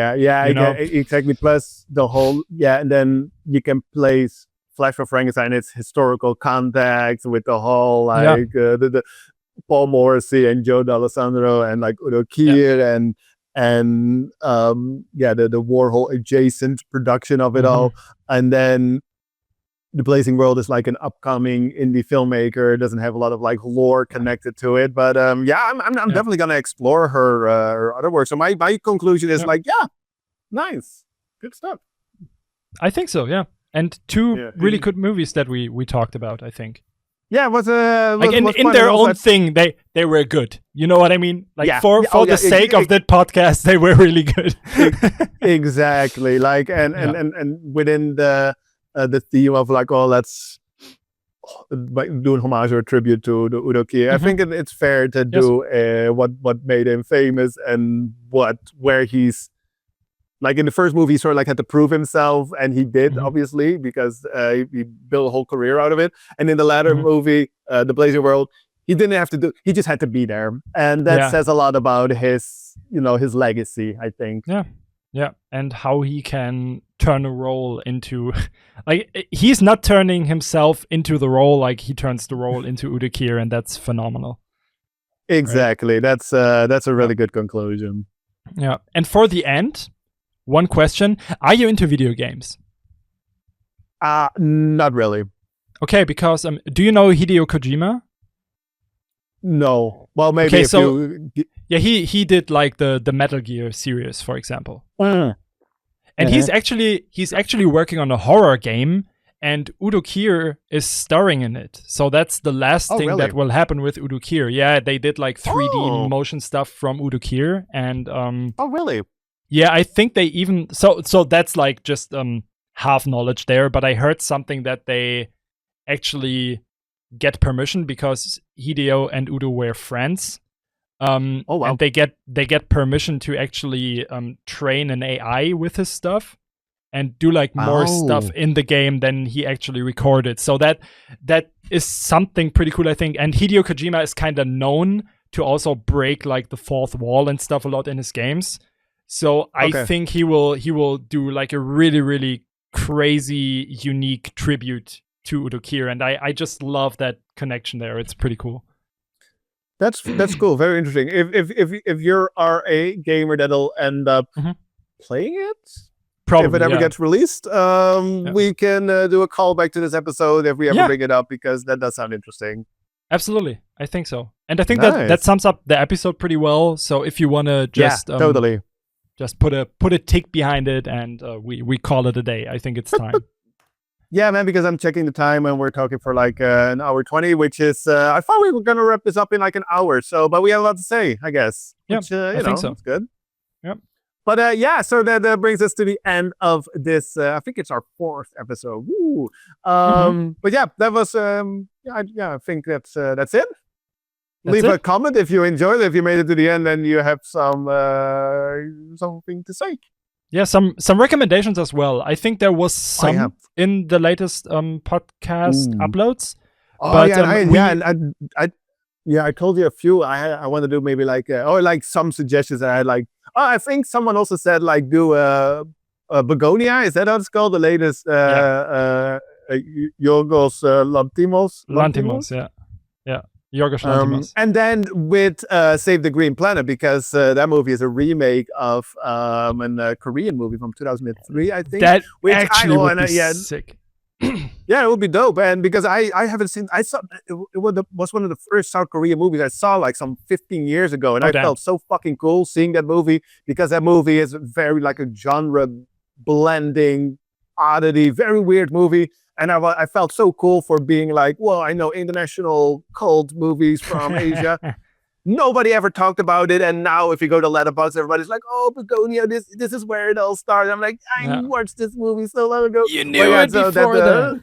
Speaker 1: Plus the whole and then you can place Fleh For Frankenstein in its historical context with the whole the Paul Morrissey and Joe D'Alessandro and like Udo Kier and the Warhol adjacent production of it all. And then The Blazing World is like an upcoming indie filmmaker. It doesn't have a lot of like lore connected to it, but I'm definitely gonna explore her other work. So my conclusion is nice, good stuff.
Speaker 2: I think so, yeah. And two really good movies that we talked about, I think.
Speaker 1: Yeah, it was
Speaker 2: in their own thing. They were good. You know what I mean? Like for the sake of that podcast, they were really good.
Speaker 1: Exactly. Like and within the theme of like, let's do an homage or a tribute to the Udo Kier. I think it's fair to do what made him famous and where he's. Like in the first movie, he sort of like had to prove himself, and he did, obviously, because he built a whole career out of it. And in the latter movie, The Blazing World, he didn't have to do; he just had to be there, and that says a lot about his legacy, I think.
Speaker 2: Yeah, and how he can turn a role into, like, he's not turning himself into the role, like he turns the role into Udo Kier, and that's phenomenal.
Speaker 1: Exactly, right? That's a really good conclusion.
Speaker 2: Yeah, and for the end. One question. Are you into video games?
Speaker 1: Not really.
Speaker 2: Okay, because do you know Hideo Kojima?
Speaker 1: No. Well, maybe
Speaker 2: he did like the Metal Gear series, for example. And he's actually working on a horror game, and Udo Kier is starring in it. So that's the last thing that will happen with Udo Kier. Yeah, they did like 3D motion stuff from Udo Kier, and
Speaker 1: oh, really?
Speaker 2: Yeah, I think they even so that's like just half knowledge there, but I heard something that they actually get permission because Hideo and Udo were friends. And they get permission to actually train an AI with his stuff and do like more stuff in the game than he actually recorded. So that is something pretty cool, I think. And Hideo Kojima is kind of known to also break like the fourth wall and stuff a lot in his games. So I think he will do like a really, really crazy, unique tribute to Udo Kier, and I just love that connection there. It's pretty cool.
Speaker 1: That's cool. Very interesting. If you're a gamer that'll end up playing it, probably if it ever gets released, we can do a callback to this episode if we ever bring it up, because that does sound interesting.
Speaker 2: Absolutely, I think so, and I think that sums up the episode pretty well. So if you want to just
Speaker 1: totally.
Speaker 2: Just put a tick behind it, and we call it a day. I think it's time.
Speaker 1: Yeah, man, because I'm checking the time and we're talking for like an hour 20, which is, I thought we were going to wrap this up in like an hour. So, but we have a lot to say, I guess.
Speaker 2: Yeah,
Speaker 1: I think so. It's good.
Speaker 2: Yep.
Speaker 1: But so that brings us to the end of this. I think it's our 4th episode. Woo. But yeah, that was, I think that's it. Leave a comment if you enjoyed it. If you made it to the end, then you have something to say.
Speaker 2: Yeah, some recommendations as well. I think there was some in the latest podcast uploads.
Speaker 1: I told you a few. I want to do maybe like like some suggestions that I had. Like, I think someone also said like do a Begonia. Is that how it's called? The latest Yorgos
Speaker 2: Lanthimos. Yeah. Yorgos Lanthimos.
Speaker 1: And then with Save the Green Planet, because that movie is a remake of a Korean movie from 2003, I think.
Speaker 2: That actually would be sick.
Speaker 1: Yeah, it would be dope. And because I haven't seen, I saw it was one of the first South Korean movies I saw like some 15 years ago, and I felt so fucking cool seeing that movie because that movie is very like a genre blending oddity, very weird movie. And I felt so cool for being like, well, I know international cult movies from Asia. Nobody ever talked about it, and now if you go to Letterboxd, everybody's like, "Oh, Begonia, this is where it all started." I'm like, I watched this movie so long ago.
Speaker 2: You knew it before that.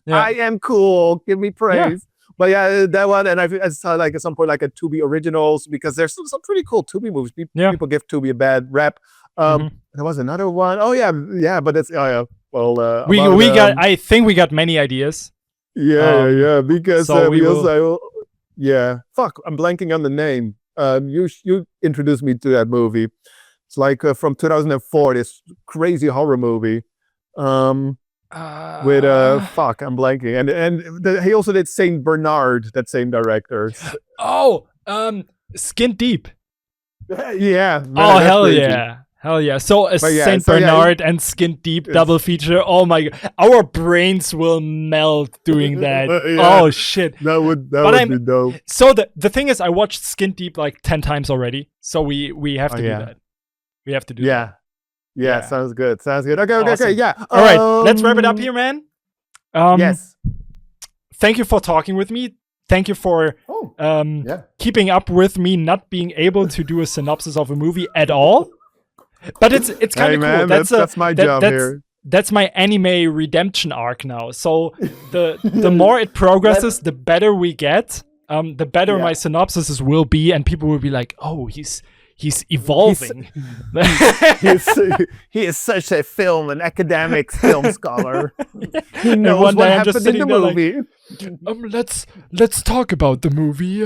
Speaker 1: I am cool. Give me praise. But yeah, that one, and I saw like at some point like a Tubi Originals because there's some pretty cool Tubi movies. People give Tubi a bad rap. There was another one. Oh yeah, but it's well,
Speaker 2: we got. I think we got many ideas.
Speaker 1: Yeah, because we also. Yeah, fuck, I'm blanking on the name. You introduced me to that movie. It's like from 2004, this crazy horror movie. With fuck, I'm blanking. And he also did Saint Bernard, that same director.
Speaker 2: Skin Deep.
Speaker 1: Yeah. Man,
Speaker 2: oh hell crazy. Hell yeah. So Saint Bernard and Skin Deep double feature. Oh my god. Our brains will melt doing that. Oh shit.
Speaker 1: That would be dope.
Speaker 2: So the thing is I watched Skin Deep like 10 times already. So we have to do that. We have to do that.
Speaker 1: Yeah, sounds good. Okay, awesome. Yeah.
Speaker 2: All right, let's wrap it up here, man.
Speaker 1: Yes.
Speaker 2: Thank you for talking with me. Thank you for keeping up with me not being able to do a synopsis of a movie at all. But it's kind of cool.
Speaker 1: That's my job here.
Speaker 2: That's my anime redemption arc now. So the more it progresses, the better we get. The better my synopsises will be, and people will be like, "Oh, he's evolving."
Speaker 1: He is such a academic film scholar. He knows what happened in the movie.
Speaker 2: Like, let's talk about the movie.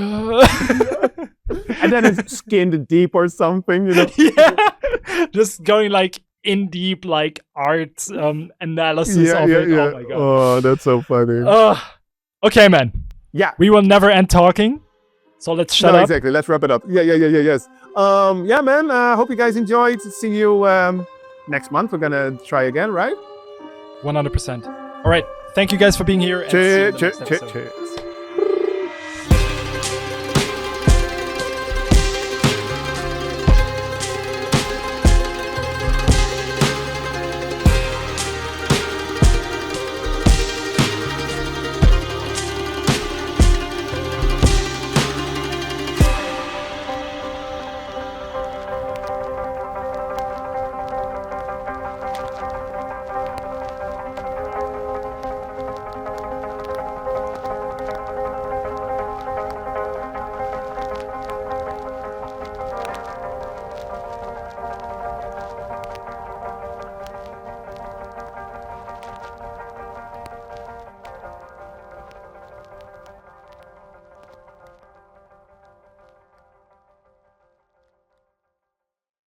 Speaker 1: And then it's Skinned Deep or something, you know?
Speaker 2: Yeah, just going like in deep like art analysis of it. Oh my god!
Speaker 1: Oh, that's so funny.
Speaker 2: Okay, man.
Speaker 1: Yeah,
Speaker 2: we will never end talking. So let's shut up.
Speaker 1: Exactly. Let's wrap it up. Yes. Yeah, man. Hope you guys enjoyed. See you next month. We're gonna try again, right?
Speaker 2: 100%. All right. Thank you guys for being here.
Speaker 1: Cheers.